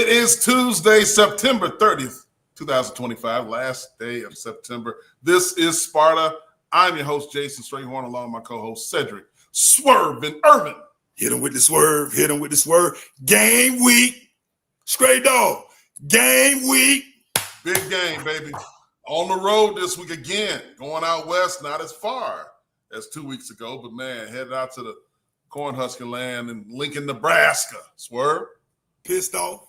It is Tuesday, September 30th, 2025, last day of September. This is Sparta. I'm your host, Jason Strayhorn, along with my co-host, Cedric Swerve and Irvin. Hit him with the swerve. Hit him with the swerve. Game week. Straight dog. Game week. Big game, baby. On the road this week again. Going out west, not as far as 2 weeks ago, but man, headed out to the Cornhusker land in Lincoln, Nebraska. Swerve. Pissed off.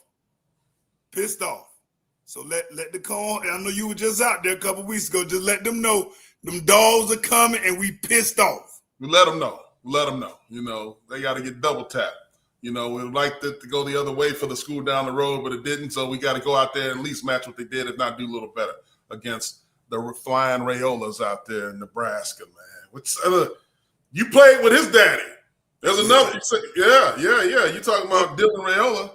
So let the corn, I know you were just out there a couple weeks ago, just let them know them dogs are coming and we pissed off. We let them know. You know, they got to get double tapped. You know, we'd like to go the other way for the school down the road, but it didn't. So we got to go out there and at least match what they did, if not do a little better against the flying Rayolas out there in Nebraska, man. You played with his daddy. There's enough. Yeah. You talking about Dylan Rayola.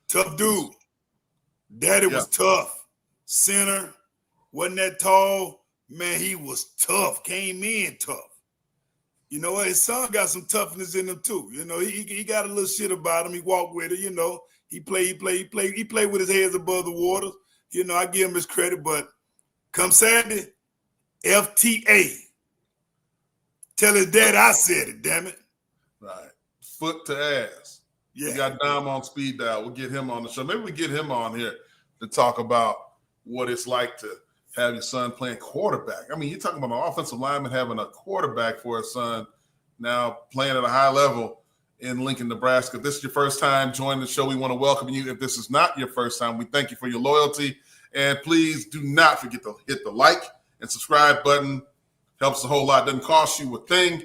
Tough dude. Daddy was tough. Center. Wasn't that tall. Man, he was tough. Came in tough. You know what? His son got some toughness in him too. You know, he got a little shit about him. He walked with it. You know, he played with his head above the water. You know, I give him his credit. But come Saturday, FTA. Tell his dad I said it. Damn it. Right, foot to ass. Yeah. We got Dom on speed dial. We'll get him on the show. Maybe we get him on here to talk about what it's like to have your son playing quarterback. I mean, you're talking about an offensive lineman having a quarterback for his son now playing at a high level in Lincoln, Nebraska. If this is your first time joining the show, we want to welcome you. If this is not your first time, we thank you for your loyalty. And please do not forget to hit the like and subscribe button. Helps a whole lot. Doesn't cost you a thing.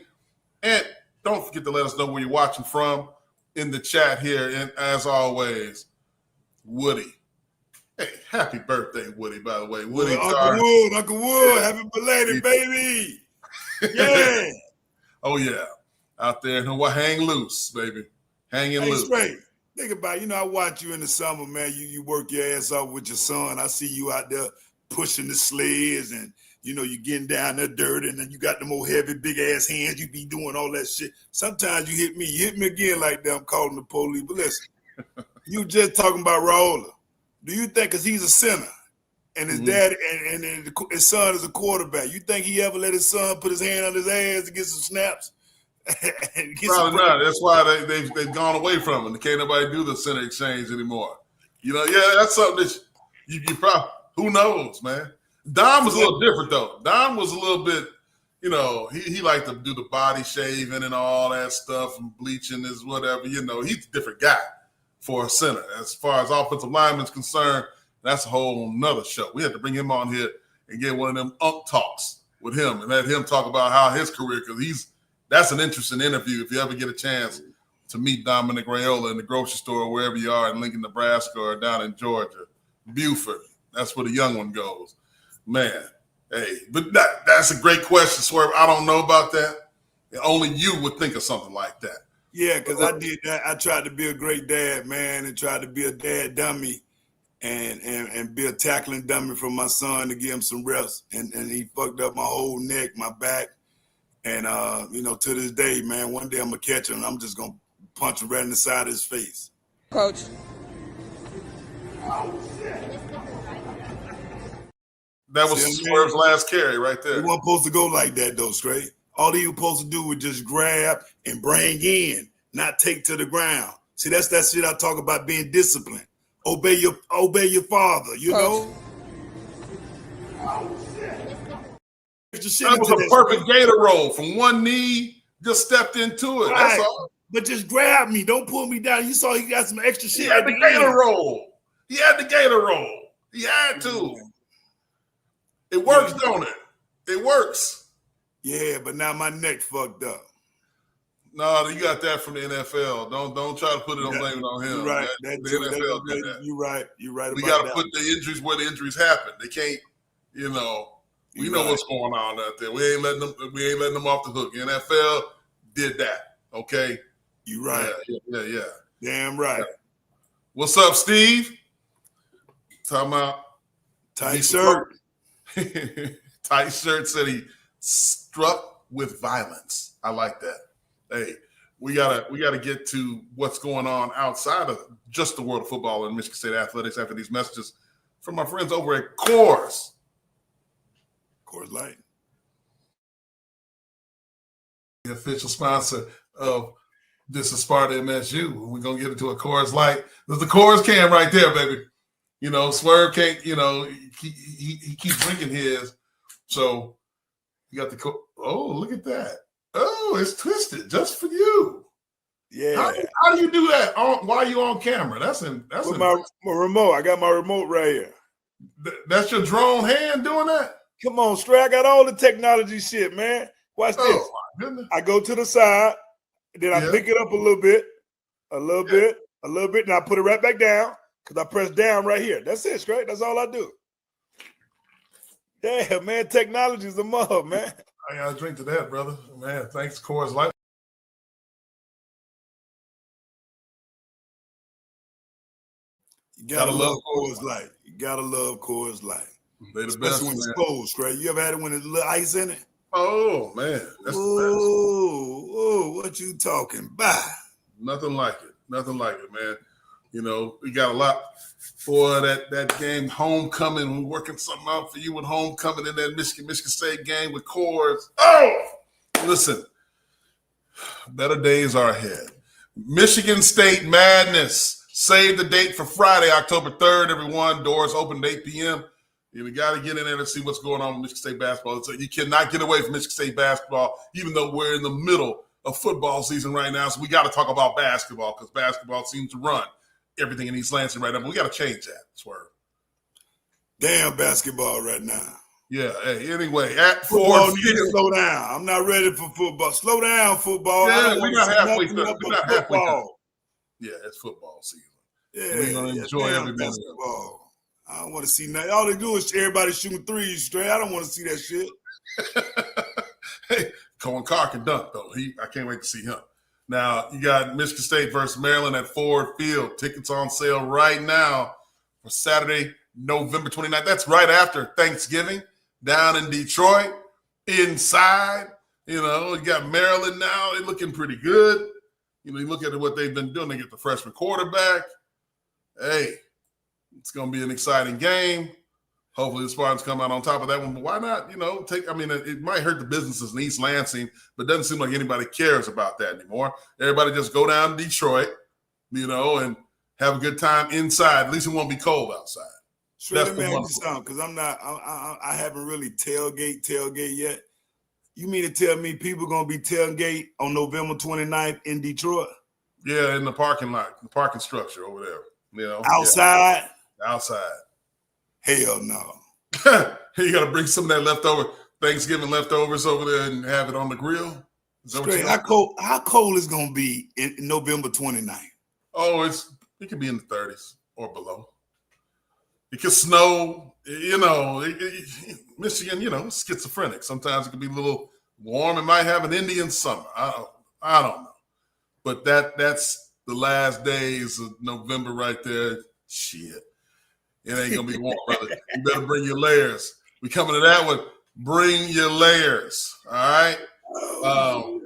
And don't forget to let us know where you're watching from in the chat here. And as always, Woody. Hey, happy birthday, Woody, by the way. Woody, Uncle Wood, happy belated, baby. Yeah. Oh, yeah. Out there, hang loose, baby. Hanging loose. Straight. Think about it. You know, I watch you in the summer, man. You work your ass off with your son. I see you out there pushing the sleds and, you know, you getting down there dirty and then you got them old heavy, big-ass hands. You be doing all that shit. Sometimes you hit me. You hit me again like that. I'm calling the police. But listen, you just talking about Raiola. Do you think, because he's a center and his dad and his son is a quarterback, you think he ever let his son put his hand on his ass to get some snaps? Probably not. That's why they've gone away from him. Can't nobody do the center exchange anymore. You know, yeah, that's something that you probably, who knows, man. Dom was a little different, though. Dom was a little bit, you know, he liked to do the body shaving and all that stuff and bleaching his whatever. You know, he's a different guy for a center. As far as offensive lineman's concerned, that's a whole nother show. We had to bring him on here and get one of them talks with him and let him talk about how his career, because that's an interesting interview if you ever get a chance to meet Dominic Raiola in the grocery store or wherever you are in Lincoln, Nebraska or down in Georgia, Buford. That's where the young one goes. Man, hey, but that's a great question, Swerve. I don't know about that. Only you would think of something like that. Yeah, because I did that. I tried to be a great dad, man, and tried to be a dad dummy and be a tackling dummy for my son to give him some reps. And he fucked up my whole neck, my back. And, you know, to this day, man, one day I'm going to catch him and I'm just going to punch him right in the side of his face. Coach. That was Swerve's last carry right there. He wasn't supposed to go like that, though, straight. All he was supposed to do was just grab and bring in, not take to the ground. See, that's that shit I talk about, being disciplined. Obey your father, you know? That was a perfect gator roll from one knee, just stepped into it. Right. That's all. But just grab me. Don't pull me down. You saw he got some extra shit. He had the gator roll. He had to. It works, don't it? It works. Yeah, but now my neck fucked up. No, you got that from the NFL. Don't try to put it on blame it on him. You're right. The NFL did that. You're right. We got to put the injuries where the injuries happen. They can't, you know. We know what's going on out there. We ain't letting them off the hook. The NFL did that. Okay. You're right. Yeah. Damn right. Yeah. What's up, Steve? Talking about tight shirt. Tight shirt said he struck with violence. I like that. Hey, we gotta get to what's going on outside of just the world of football and Michigan State athletics after these messages from my friends over at Coors. Coors Light. The official sponsor of this Is Sparta MSU. We're gonna get into a Coors Light. There's the Coors can right there, baby. You know, Swerve can't. You know, he keeps drinking his. So you got the. Oh, look at that! Oh, it's twisted just for you. Yeah. How do you do that? Why are you on camera? That's with my remote. I got my remote right here. That's your drone hand doing that? Come on, Stray. I got all the technology shit, man. Watch this. My goodness. I go to the side, then I pick it up a little bit, and I put it right back down because I press down right here. That's it, Stray. That's all I do. Damn, man. Technology is a mug, man. I got to drink to that, brother. Man, thanks, Coors Light. You gotta love Coors Light. You gotta love Coors Light. They the best when it's cold, Stray. You ever had it when there's a little ice in it? Oh man, that's the best. What you talking about? Nothing like it. Nothing like it, man. You know, we got a lot for that game, homecoming. We're working something out for you with homecoming in that Michigan State game with Coors. Oh, listen, better days are ahead. Michigan State Madness. Save the date for Friday, October 3rd, everyone. Doors open at 8 p.m. We got to get in there to see what's going on with Michigan State basketball. So you cannot get away from Michigan State basketball, even though we're in the middle of football season right now. So we got to talk about basketball because basketball seems to run everything in East Lansing right now. But we got to change that, Swerve. Damn basketball right now. Yeah. Hey, anyway, at football need to slow down. I'm not ready for football. Slow down, football. Yeah, we're not halfway through. We're not halfway through. Yeah, it's football season. Yeah, we're gonna enjoy every minute. Basketball. I don't want to see nothing. All they do is everybody shooting threes straight. I don't want to see that shit. Hey, Cohen Carr can dunk though. I can't wait to see him. Now you got Michigan State versus Maryland at Ford Field. Tickets on sale right now for Saturday, November 29th. That's right after Thanksgiving down in Detroit. Inside, you know, you got Maryland now. They're looking pretty good. You know, you look at what they've been doing. They get the freshman quarterback. Hey, it's going to be an exciting game. Hopefully the Spartans come out on top of that one. But why not, you know, it might hurt the businesses in East Lansing, but it doesn't seem like anybody cares about that anymore. Everybody just go down to Detroit, you know, and have a good time inside. At least it won't be cold outside. Let me ask you something, because I haven't really tailgate yet. You mean to tell me people going to be tailgate on November 29th in Detroit? Yeah, in the parking lot, the parking structure over there. You know, outside? Yeah. Outside. Hell no. You got to bring some of that leftover Thanksgiving leftovers over there and have it on the grill. Straight, how cold is going to be in November 29th? Oh, it could be in the 30s or below. It could snow, you know, Michigan, you know, schizophrenic. Sometimes it could be a little warm. It might have an Indian summer. I don't know. But that's the last days of November right there. Shit. It ain't going to be warm, brother. You better bring your layers. We coming to that one. Bring your layers. All right?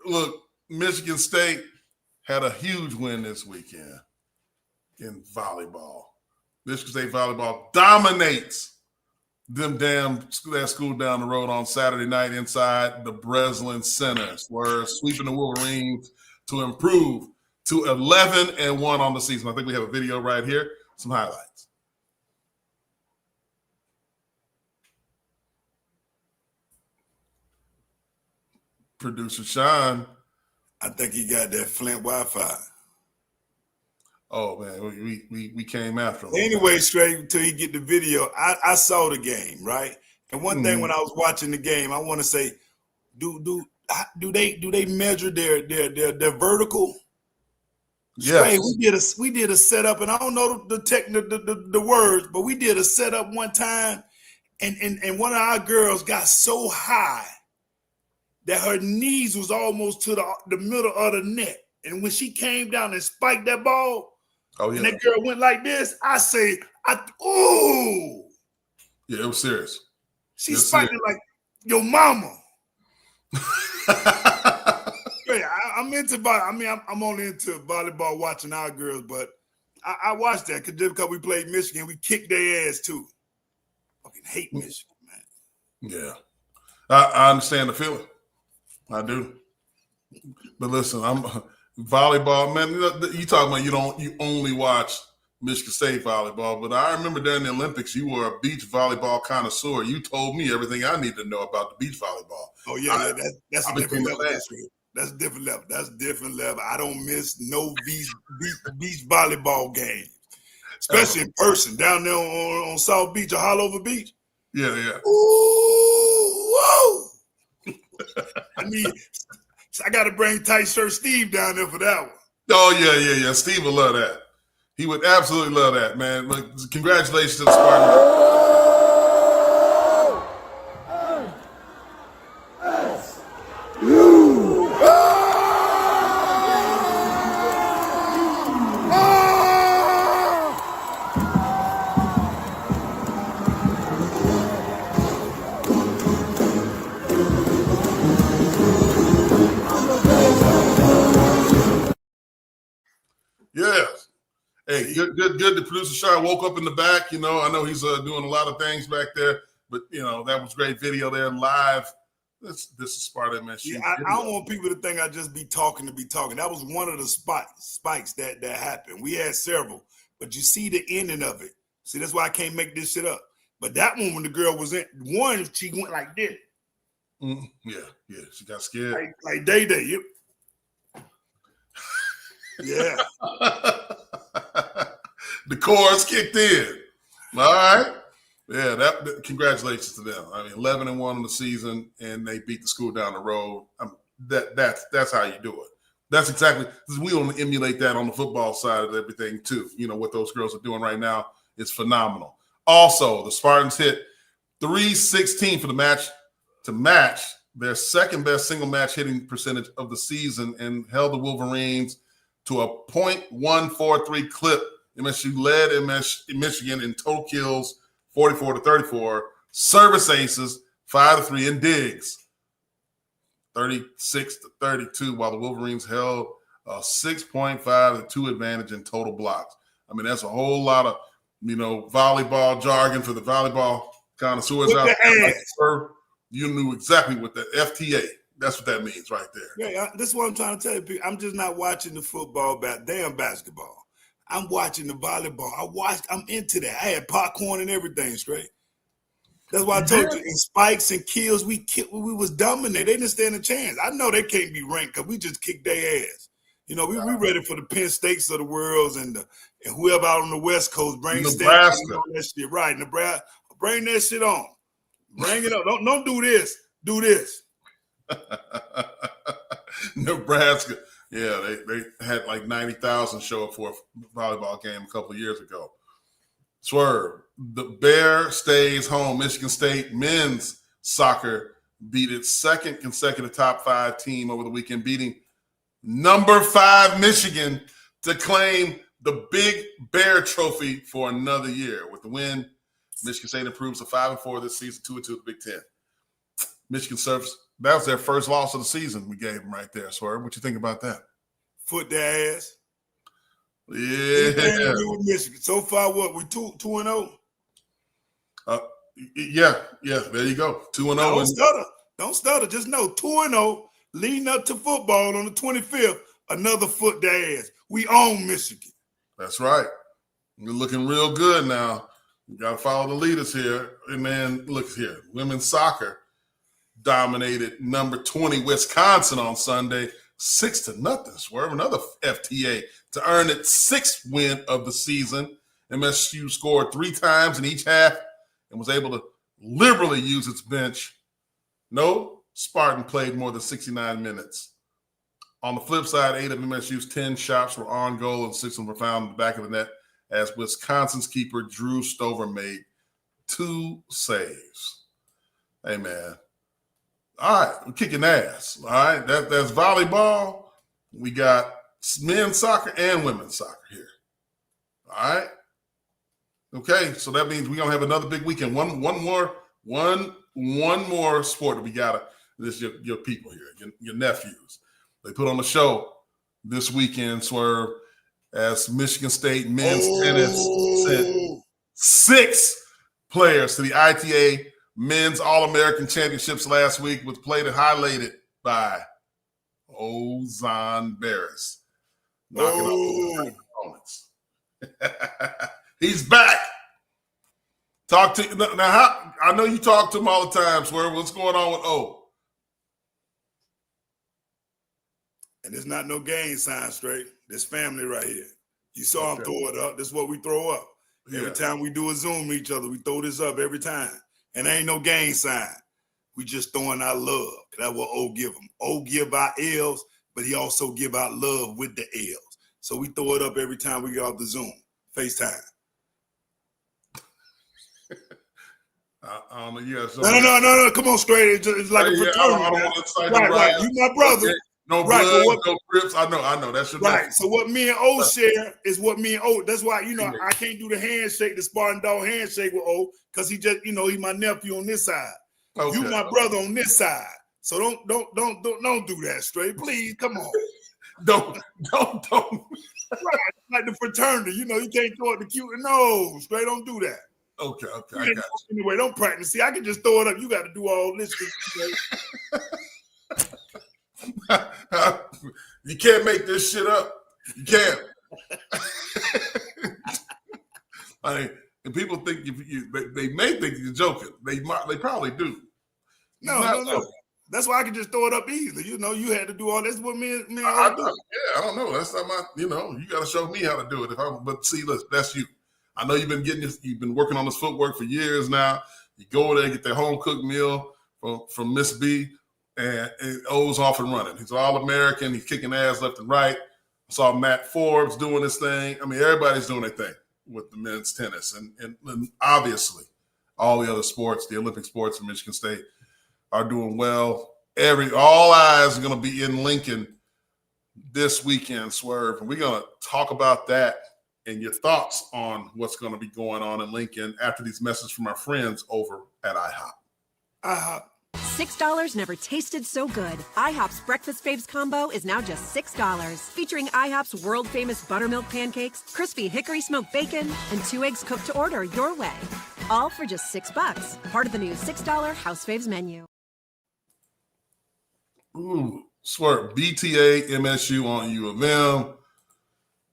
Look, Michigan State had a huge win this weekend in volleyball. Michigan State volleyball dominates that school down the road on Saturday night inside the Breslin Center. We're sweeping the Wolverines to improve to 11-1 on the season. I think we have a video right here. Some highlights. Producer Sean. I think he got that Flint Wi-Fi. Oh man, we came after him. Anyway, straight until he get the video. I saw the game, right? And one thing when I was watching the game, I want to say, do they measure their vertical? Yeah, we did a setup, and I don't know the words, but we did a setup one time, and one of our girls got so high that her knees was almost to the middle of the net, and when she came down and spiked that ball. Oh, yeah. And that girl went like this. I say, ooh. Yeah, it was serious. She spiked it like your mama. I'm into volleyball. I mean, I'm only into volleyball watching our girls, but I watched that because we played Michigan. We kicked their ass too. Fucking hate Michigan, man. Yeah. I understand the feeling. I do. But listen, I'm volleyball, man. You talking about you only watch Michigan State volleyball, but I remember during the Olympics, you were a beach volleyball connoisseur. You told me everything I need to know about the beach volleyball. Oh yeah, that's a different level. That's a different level. That's a different level. I don't miss no beach volleyball games, especially in person down there on South Beach or Hollover Beach. Yeah, yeah. Ooh, whoa! I got to bring tight shirt Steve down there for that one. Oh yeah. Steve would love that. He would absolutely love that, man. Look, congratulations to the Spartans. Yeah. Hey, good. The producer Sean woke up in the back. I know he's doing a lot of things back there, but that was great video there live. This is Sparta MSU. Yeah, I don't want people to think I just be talking to be talking. That was one of the spikes that happened. We had several, but you see the ending of it. See, that's why I can't make this shit up. But that one, when the girl was in one, she went like this. Yeah, she got scared. Like Day. Yeah. The chorus kicked in. All right. Yeah, congratulations to them. I mean, 11-1 on the season, and they beat the school down the road. That's how you do it. That's exactly, we want to emulate that on the football side of everything too. What those girls are doing right now is phenomenal. Also, the Spartans hit 316 for the match to match their second best single match hitting percentage of the season and held the Wolverines to a .143 clip. MSU led Michigan in total kills, 44-34, service aces, 5-3, and digs, 36-32, while the Wolverines held a 6.5-2 advantage in total blocks. I mean, that's a whole lot of, volleyball jargon for the volleyball connoisseurs out there. You knew exactly what the FTA. That's what that means right there. Yeah, this is what I'm trying to tell you, people. I'm just not watching the football, damn basketball. I'm watching the volleyball. I'm into that. I had popcorn and everything straight. That's why I told you in spikes and kills, we was dominated. They didn't stand a chance. I know they can't be ranked because we just kicked their ass. We ready for the Penn States of the world and whoever out on the West Coast bring Nebraska. That shit. Right, Nebraska. Bring that shit on. Bring it up. Don't do this. Do this. Nebraska. Yeah, they had like 90,000 show up for a volleyball game a couple of years ago. Swerve. The Bear stays home. Michigan State men's soccer beat its second consecutive top 5 team over the weekend, beating number 5 Michigan to claim the Big Bear Trophy for another year. With the win, Michigan State improves to 5-4 this season, 2-2 in the Big Ten. Michigan serves. That was their first loss of the season. We gave them right there, Swerve. What you think about that? Foot their ass. Yeah. With Michigan. So far, what? We 2-0? Yeah. There you go. 2-0. Don't stutter. Just know 2-0 leading up to football on the 25th. Another foot their ass. We own Michigan. That's right. We're looking real good now. You got to follow the leaders here. And then look here. Women's soccer dominated number 20 Wisconsin on Sunday, 6-0. Swerve, another FTA to earn its 6th win of the season. MSU scored 3 times in each half and was able to liberally use its bench. No Spartan played more than 69 minutes. On the flip side, 8 of MSU's 10 shots were on goal and 6 of them were found in the back of the net as Wisconsin's keeper Drew Stover made 2 saves. Hey, man. All right, we're kicking ass. All right, that's volleyball. We got men's soccer and women's soccer here. All right. Okay, so that means we're gonna have another big weekend. One more sport that we gotta. This is your people here, your nephews. They put on a show this weekend, Swerve, as Michigan State men's tennis sent 6 players to the ITA Men's All-American Championships last week, with play that highlighted by Ozan Barris, knocking out opponents. He's back. Talk to now. I know you talk to him all the time, Swerve. What's going on with O? And it's not no gang sign, straight. This family right here. You saw him throw it up. This is what we throw up. Every time we do a Zoom with each other, we throw this up every time. And there ain't no gang sign. We just throwing our love. That's what O give him. O give out L's, but he also give out love with the L's. So we throw it up every time we get off the Zoom, FaceTime. I don't know. Yeah, so no. Come on, straight. It's like a fraternity. I don't want to right. You my brother. Okay. No blood, no Crips. I know. That's your right. So what me and O share is what me and O. That's why I can't do the handshake, the Spartan dog handshake with O, because he just he my nephew on this side. Okay. You my brother on this side. So don't do that, straight. Please, come on. don't. Right, like the fraternity. You can't throw it the cute. No, straight. Don't do that. Okay. I got you. Anyway, don't practice. See, I can just throw it up. You got to do all this. You can't make this shit up. You can't. And people think they may think you're joking. They probably do. No. That's why I can just throw it up easily. You had to do all this. What me and do. I don't know. That's not my. You got to show me how to do it. But see, look, that's you. I know you've been working on this footwork for years now. You go over there, get that home cooked meal from Miss B. And O's off and running. He's All-American. He's kicking ass left and right. I saw Matt Forbes doing this thing. I mean, everybody's doing their thing with the men's tennis. And obviously, all the other sports, the Olympic sports in Michigan State, are doing well. All eyes are going to be in Lincoln this weekend, Swerve. And we're going to talk about that and your thoughts on what's going to be going on in Lincoln after these messages from our friends over at IHOP. IHOP. $6 never tasted so good. IHOP's Breakfast Faves combo is now just $6. Featuring IHOP's world-famous buttermilk pancakes, crispy hickory smoked bacon, and 2 eggs cooked to order your way. All for just $6. Part of the new $6 House Faves menu. Ooh, Swerve, BTA MSU on U of M.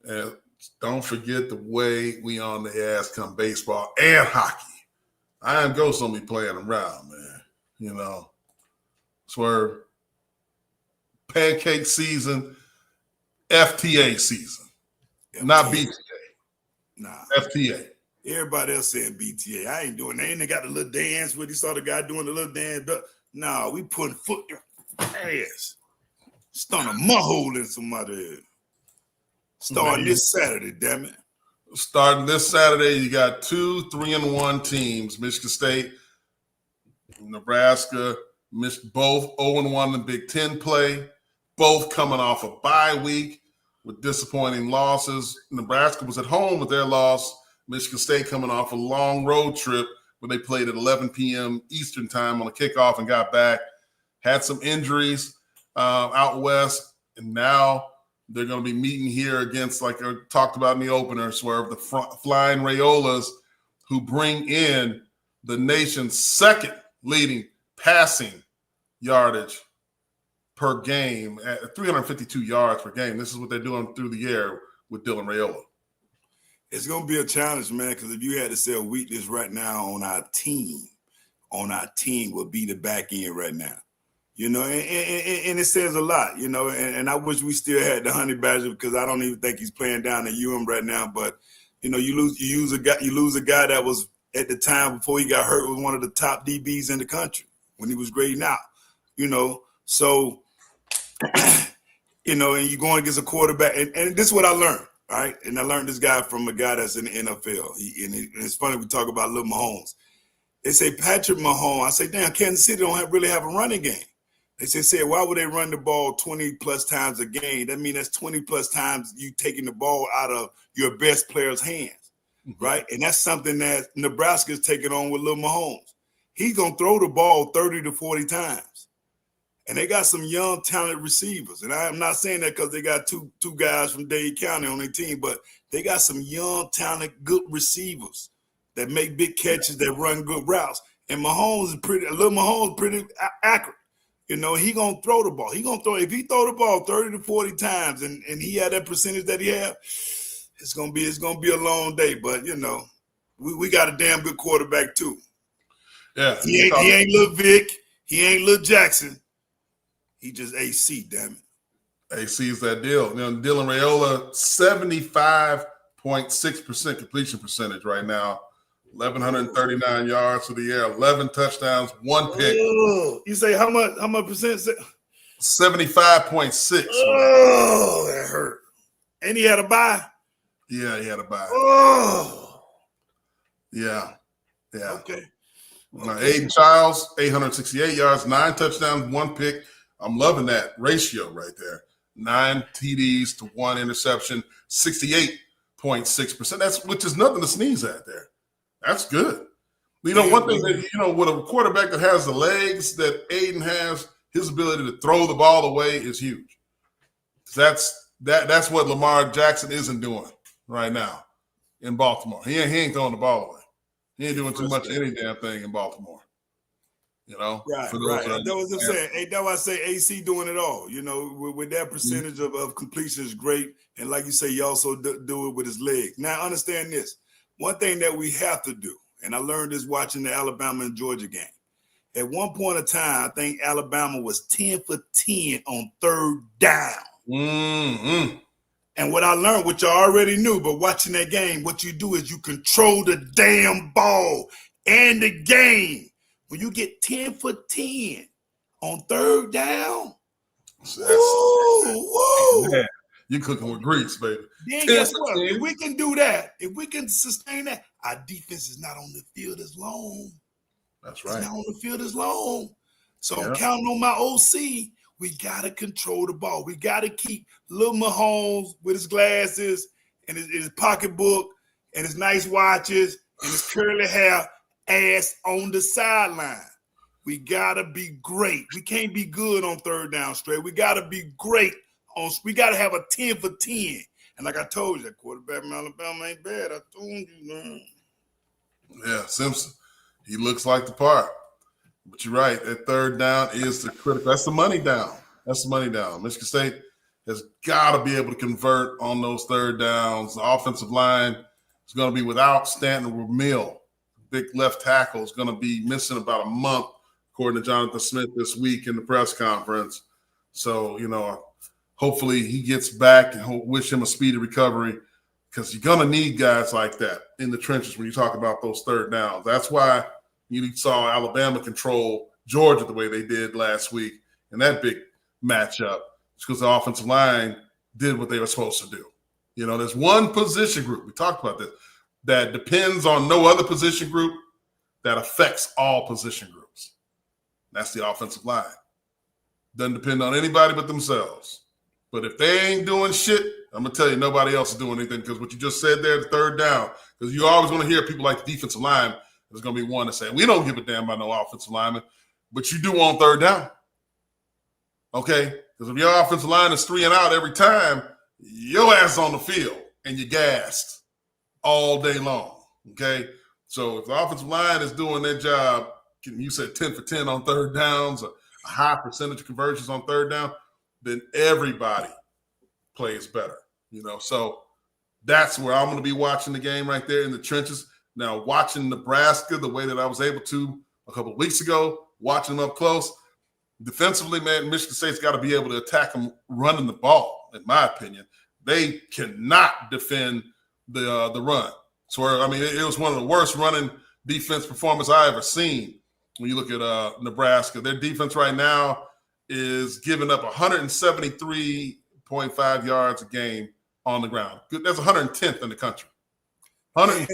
And don't forget the way we on the ass come baseball and hockey. I am Ghost on me playing around, man. Swerve, pancake season, FTA season, not BTA. Nah. FTA. Everybody else saying BTA. I ain't doing that. Ain't they got the little dance where you saw the guy doing the little dance? Nah, we putting foot ass. Starting a mud hole in somebody head. Starting this Saturday, damn it. Starting this Saturday, you got 2 3-1 teams, Michigan State, Nebraska, both 0-1 in Big Ten play, both coming off a bye week with disappointing losses. Nebraska was at home with their loss. Michigan State coming off a long road trip where they played at 11 p.m. Eastern time on a kickoff and got back. Had some injuries out west, and now they're going to be meeting here against, like I talked about in the opener, Swerve, the Flying Rayolas, who bring in the nation's second leading passing yardage per game at 352 yards per game. This is what they're doing through the air with Dylan Raiola. It's going to be a challenge, man, because if you had to say a weakness right now on our team would be the back end right now. And it says a lot, and I wish we still had the Honey Badger, because I don't even think he's playing down at UM right now. But, you lose a guy that was, at the time before he got hurt, was one of the top DBs in the country when he was grading out, So, and you're going against a quarterback. And this is what I learned, all right? And I learned this guy from a guy that's in the NFL. And it's funny we talk about Lil Mahomes. They say Patrick Mahomes. I say, damn, Kansas City don't really have a running game. They say, why would they run the ball 20-plus times a game? That means that's 20-plus times you taking the ball out of your best player's hands, right? And that's something that Nebraska's taking on with Lil Mahomes. He's going to throw the ball 30 to 40 times. And they got some young, talented receivers. And I'm not saying that because they got two guys from Dade County on their team, but they got some young, talented, good receivers that make big catches, that run good routes. And Mahomes is pretty accurate. You know, he gonna throw the ball. If he throw the ball 30 to 40 times and he had that percentage that he have, it's gonna be a long day. But you know, we got a damn good quarterback too. Yeah. He ain't Lil Vic, he ain't Lil Jackson. He just AC, damn it. AC is that deal. You know, Dylan Raiola, 75.6% completion percentage right now. 1,139 yards for the air, 11 touchdowns, 1 pick. Oh, you say how much percent? 75.6. Oh, that hurt. And he had a bye? Yeah, he had a bye. Oh. Yeah. Okay. Aiden Childs, 868 yards, 9 touchdowns, 1 pick. I'm loving that ratio right there. 9 TDs to 1 interception, 68.6%. Which is nothing to sneeze at there. That's good. You know, one thing that, you know, with a quarterback that has the legs that Aiden has, his ability to throw the ball away is huge. That's what Lamar Jackson isn't doing right now in Baltimore. He ain't throwing the ball away. He ain't doing too much of any damn thing in Baltimore. You know, right. That's what I'm saying. Hey, that's why I say AC doing it all. You know, with that percentage of completion is great, and like you say, he also do it with his leg. Now, understand this: one thing that we have to do, and I learned this watching the Alabama and Georgia game. At one point in time, I think Alabama was 10 for 10 on third down. Mm-hmm. And what I learned, which I already knew, but watching that game, what you do is you control the damn ball and the game. When you get 10 for 10 on third down, whoa. Man, you're cooking with grease, baby. Then guess what? If we can do that, if we can sustain that, our defense is not on the field as long. That's right. It's not on the field as long. So I'm counting on my OC. We got to control the ball. We got to keep Lil Mahomes with his glasses and his pocketbook and his nice watches and his curly hair ass on the sideline. We got to be great. We can't be good on third down straight. We got to be great. We got to have a 10 for 10. And like I told you, that quarterback from Alabama ain't bad. I told you, man. Yeah, Simpson. He looks like the part. But you're right. That third down is the critical. That's the money down. Michigan State has got to be able to convert on those third downs. The offensive line is going to be without Stanton Ramil. Big left tackle is going to be missing about a month, according to Jonathan Smith this week in the press conference. So, you know, hopefully he gets back and wish him a speedy recovery, because you're going to need guys like that in the trenches when you talk about those third downs. That's why you saw Alabama control Georgia the way they did last week in that big matchup. It's because the offensive line did what they were supposed to do. You know, there's one position group, we talked about this, that depends on no other position group that affects all position groups. That's the offensive line. Doesn't depend on anybody but themselves. But if they ain't doing shit, I'm going to tell you, nobody else is doing anything, because what you just said there, the third down, because you always want to hear people like the defensive line. There's going to be one to say, we don't give a damn about no offensive lineman, but you do on third down. Okay? Because if your offensive line is 3 and out every time, your ass is on the field and you're gassed all day long. Okay? So if the offensive line is doing their job, you said 10 for 10 on third downs, a high percentage of conversions on third down, then everybody plays better. You know, so that's where I'm going to be watching the game right there in the trenches. Now, watching Nebraska the way that I was able to a couple of weeks ago, watching them up close, defensively, man, Michigan State's got to be able to attack them running the ball, in my opinion. They cannot defend the run. So, I mean, it was one of the worst running defense performances I ever seen when you look at Nebraska. Their defense right now is giving up 173.5 yards a game on the ground. That's 110th in the country. 100.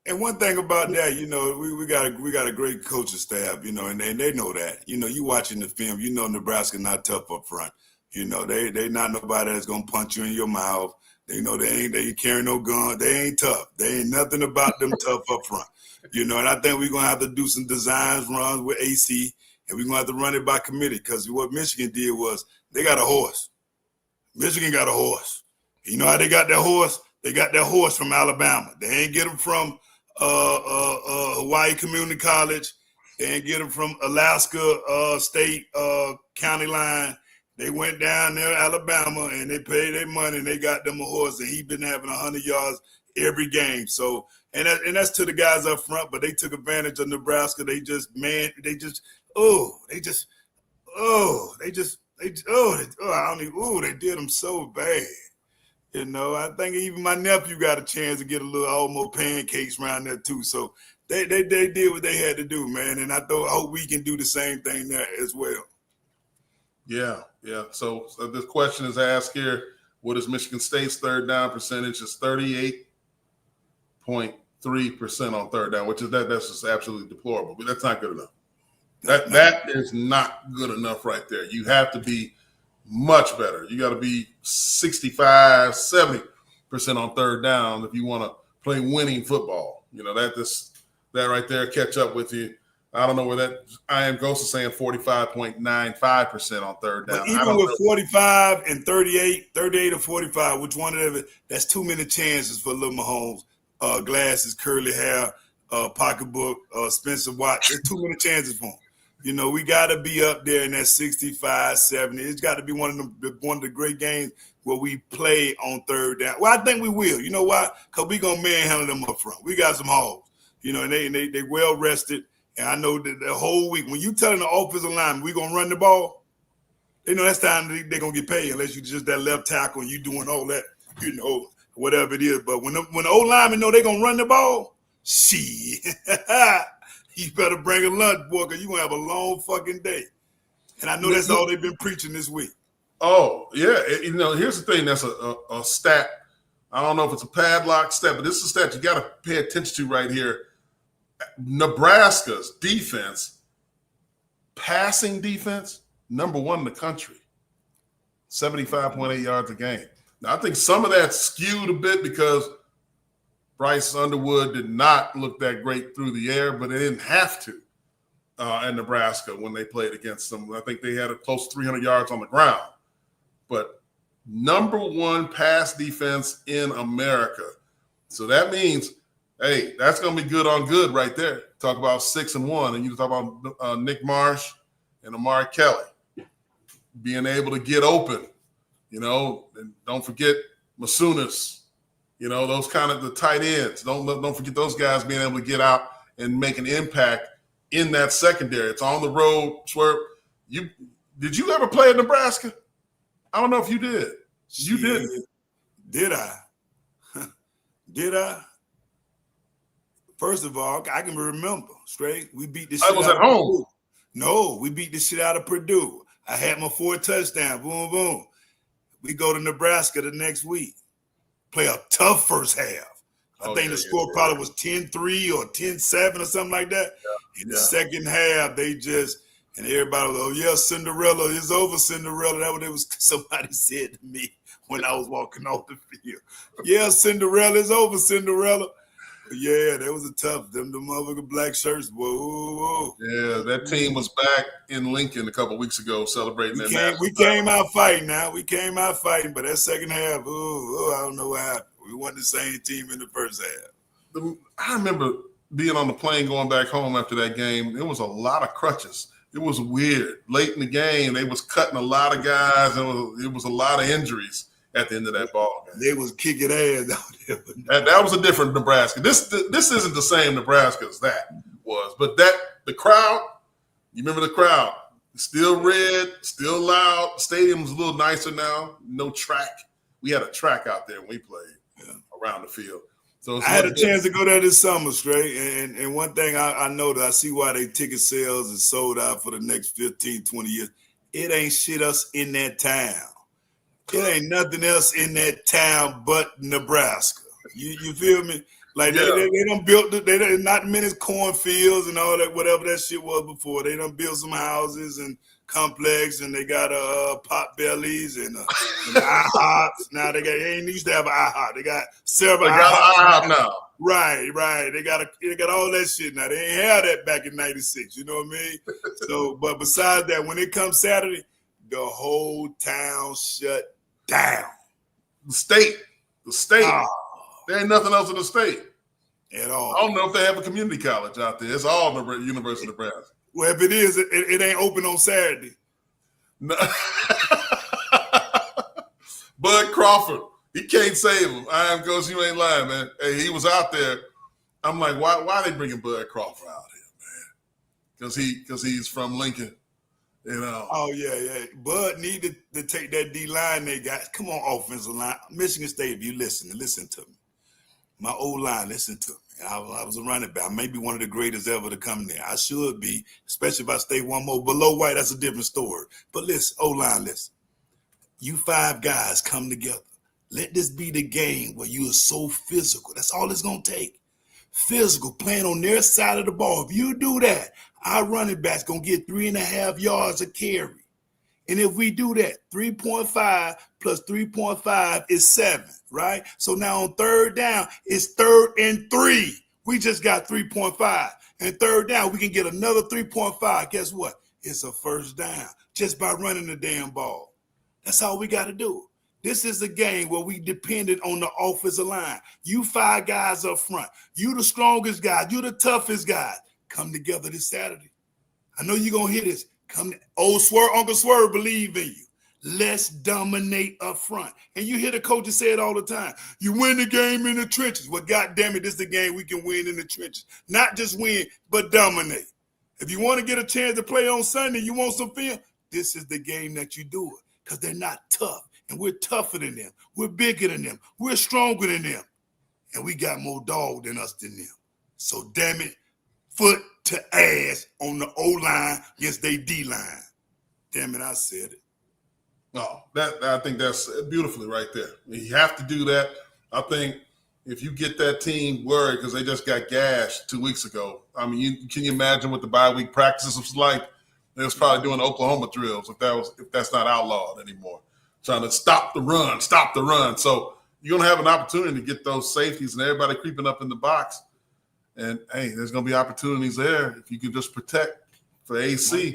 And one thing about that, you know, we got a great coaching staff, you know, and they know that. You know, you watching the film, you know Nebraska not tough up front. You know, they not nobody that's gonna punch you in your mouth. They know they ain't carrying no gun. They ain't tough. They ain't nothing about them tough up front. You know, and I think we're gonna have to do some designs runs with AC and we're going to have to run it by committee because what Michigan did was they got a horse. Michigan got a horse. You know how they got that horse? They got that horse from Alabama. They ain't get him from Hawaii Community College. They ain't get him from Alaska State county line. They went down there, Alabama, and they paid their money, and they got them a horse, and he been having 100 yards every game. So, and that's to the guys up front, but they took advantage of Nebraska. They did them so bad. You know, I think even my nephew got a chance to get a little almost pancakes around there too. So they did what they had to do, man. And I hope we can do the same thing there as well. Yeah. So this question is asked here: what is Michigan State's third down percentage? It's 38.3% on third down, which is that's just absolutely deplorable. But that's not good enough. That is not good enough right there. You have to be much better. You got to be 65, 70% on third down if you want to play winning football. You know, that right there catch up with you. I don't know where that I am Ghost is saying 45.95% on third down. But even with 45 and 38 or 45, which one of them, that's too many chances for little Mahomes. Glasses, curly hair, pocketbook, Spencer Watts. There's too many chances for him. You know, we got to be up there in that 65, 70. It's got to be one of the great games where we play on third down. Well, I think we will. You know why? Because we're going to manhandle them up front. We got some hogs. You know, and they well rested. And I know that the whole week, when you telling the offensive line we're going to run the ball, they know that's time they're going to get paid unless you just that left tackle and you doing all that, you know, whatever it is. But when the O-linemen know they're going to run the ball, shit, you better bring a lunch, boy, because you're going to have a long fucking day. And I know that's all they've been preaching this week. Oh, yeah. You know, here's the thing. That's a stat. I don't know if it's a padlock stat, but this is a stat you got to pay attention to right here. Nebraska's defense, passing defense, number one in the country, 75.8 yards a game. Now, I think some of that skewed a bit because Bryce Underwood did not look that great through the air, but they didn't have to in Nebraska when they played against them. I think they had a close to 300 yards on the ground. But number one pass defense in America. So that means, hey, that's going to be good on good right there. Talk about 6-1, and you talk about Nick Marsh and Amari Kelly being able to get open, you know, and don't forget Masunas, you know, those kind of the tight ends. Don't forget those guys being able to get out and make an impact in that secondary. It's on the road. Swerve, did you ever play at Nebraska? I don't know if you did. You didn't. Did I? Did I? First of all, I can remember straight. We beat the shit I was out at of home. Purdue. No, we beat the shit out of Purdue. I had my 4 touchdowns. Boom, boom. We go to Nebraska the next week. Play a tough first half. I think the score probably was 10-3 or 10-7 or something like that. Yeah. In the second half, they just and everybody was, oh yeah, Cinderella, it's over, Cinderella. That's what it was. Somebody said to me when I was walking off the field. Yeah, Cinderella, it's over, Cinderella. Yeah, that was a tough. Them motherfucking black shirts, boy. Ooh. Yeah, that team was back in Lincoln a couple of weeks ago celebrating that. We came out fighting now. We came out fighting, but that second half, I don't know what happened. We wasn't the same team in the first half. I remember being on the plane going back home after that game. There was a lot of crutches. It was weird. Late in the game, they was cutting a lot of guys. It was a lot of injuries at the end of that ball game. They was kicking ass out there. That was a different Nebraska. This isn't the same Nebraska as that was. But the crowd, you remember the crowd, still red, still loud. Stadium's a little nicer now. No track. We had a track out there when we played around the field. So I had a chance to go there this summer straight. And one thing I know that I see why they ticket sales is sold out for the next 15, 20 years. It ain't shit else in that town. It ain't nothing else in that town but Nebraska. You feel me? Like they done built not many cornfields and all that, whatever that shit was before. They done built some houses and complex, and they got pot bellies and IHOPs. Now they ain't used to have an IHOP. They got several. They got an IHOP now. Right. They got all that shit now. They ain't had that back in '96. You know what I mean? So, but besides that, when it comes Saturday, the whole town shut down. The state. There ain't nothing else in the state at all. I don't know if they have a community college out there. It's all the University of Nebraska. Well, if it is, it ain't open on Saturday. No. Bud Crawford, he can't save him. I am Ghost, you ain't lying, man. Hey, he was out there. I'm like, why are they bringing Bud Crawford out here, man? Because he's from Lincoln, you know. Oh yeah. Bud needed to take that D line they got. Come on, offensive line. Michigan State, if you listen to me. My old line, listen to me. I was a running back. I may be one of the greatest ever to come there. I should be, especially if I stay one more below white. That's a different story. But listen, O-line, listen. You 5 guys come together. Let this be the game where you are so physical. That's all it's going to take. Physical, playing on their side of the ball. If you do that, our running back's going to get 3.5 yards a carry. And if we do that, 3.5 plus 3.5 is 7, right? So now on third down, it's 3rd and 3. We just got 3.5. And third down, we can get another 3.5. Guess what? It's a first down just by running the damn ball. That's all we got to do. This is a game where we depended on the offensive line. You 5 guys up front. You the strongest guys. You the toughest guys. Come together this Saturday. I know you're going to hear this. Uncle Swerve believe in you. Let's dominate up front. And you hear the coaches say it all the time. You win the game in the trenches. Well, goddamn it, this is the game we can win in the trenches. Not just win, but dominate. If you want to get a chance to play on Sunday, you want some film, this is the game that you do it. Because they're not tough. And we're tougher than them. We're bigger than them. We're stronger than them. And we got more dog than us than them. So damn it, foot to ass on the O-line against their D-line. Damn it, I said it. No, I think that's beautifully right there. You have to do that. I think if you get that team worried because they just got gashed 2 weeks ago, I mean, can you imagine what the bye week practices was like? They was probably doing Oklahoma drills if that's not outlawed anymore. Trying to stop the run. So you're going to have an opportunity to get those safeties and everybody creeping up in the box. And, hey, there's going to be opportunities there if you can just protect for AC.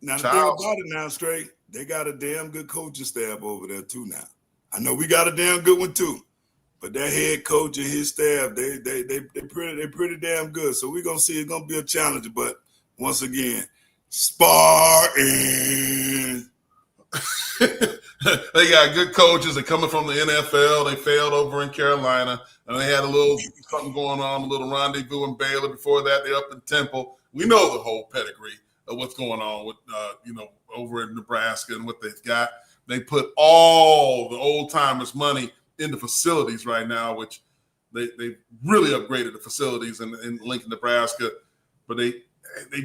Now, the thing about it now, Straight, they got a damn good coaching staff over there, too, now. I know we got a damn good one, too. But that head coach and his staff, they pretty damn good. So we're going to see it's going to be a challenge. But, once again, Spartan. They got good coaches. They're coming from the NFL. They failed over in Carolina. And they had a little something going on, a little rendezvous in Baylor. Before that, they're up in Temple. We know the whole pedigree of what's going on with, over in Nebraska and what they've got. They put all the old-timers' money into facilities right now, which they really upgraded the facilities in Lincoln, Nebraska. But they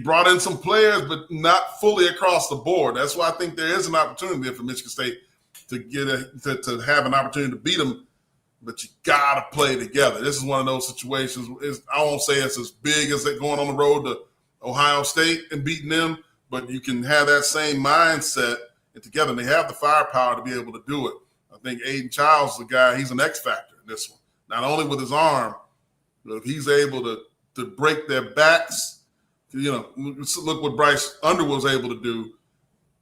brought in some players, but not fully across the board. That's why I think there is an opportunity there for Michigan State to get to have an opportunity to beat them. But you got to play together. This is one of those situations. I won't say it's as big as it going on the road to Ohio State and beating them, but you can have that same mindset and together. And they have the firepower to be able to do it. I think Aiden Childs is the guy. He's an X factor in this one. Not only with his arm, but if he's able to break their backs, look what Bryce Underwood was able to do.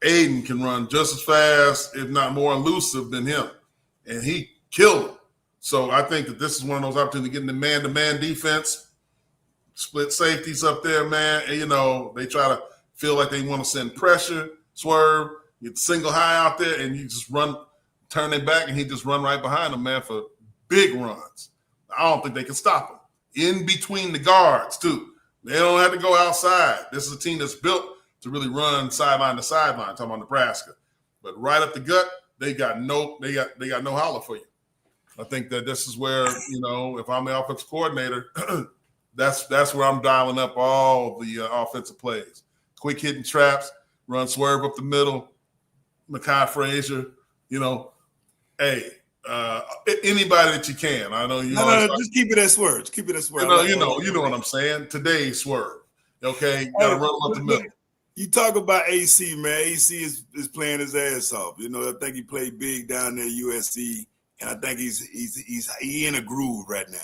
Aiden can run just as fast, if not more elusive than him. And he killed him. So I think that this is one of those opportunities getting the man-to-man defense, split safeties up there, man. And, they try to feel like they want to send pressure, swerve, get single high out there, and you just turn their back, and he just run right behind them, man, for big runs. I don't think they can stop him. In between the guards, too. They don't have to go outside. This is a team that's built to really run sideline to sideline, talking about Nebraska. But right up the gut, they got no holler for you. I think that this is where, if I'm the offensive coordinator, that's where I'm dialing up all the offensive plays. Quick hitting traps, run swerve up the middle, Mekhi Frazier, anybody that you can. I know you. No, just keep it at swerve. Keep it at swerve. You know what I'm saying. Today, swerve. Okay, got to run up the middle. You talk about AC, man. AC is playing his ass off. You know, I think he played big down there at USC, and I think he's in a groove right now.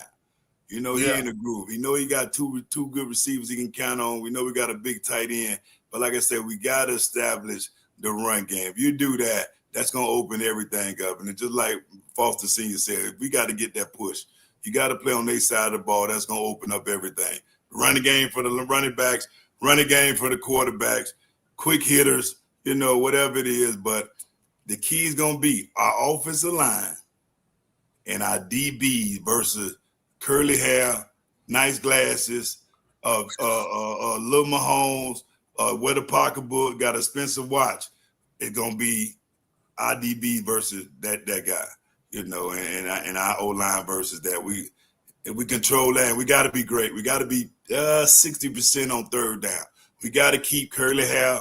You know, he in a groove. You know, he got two good receivers he can count on. We know we got a big tight end. But like I said, we got to establish the run game. If you do that, that's going to open everything up. And it's just like Foster Sr. said, we got to get that push. You got to play on their side of the ball. That's going to open up everything. Running game for the running backs, running game for the quarterbacks, quick hitters, you know, whatever it is. But the key is going to be our offensive line and our DBs versus curly hair, nice glasses, Lil Mahomes, with a pocketbook, got an expensive watch. It's going to be our DB versus that guy, you know, and our O-line versus that. If we control that, we got to be great. We got to be 60% on third down. We got to keep curly hair,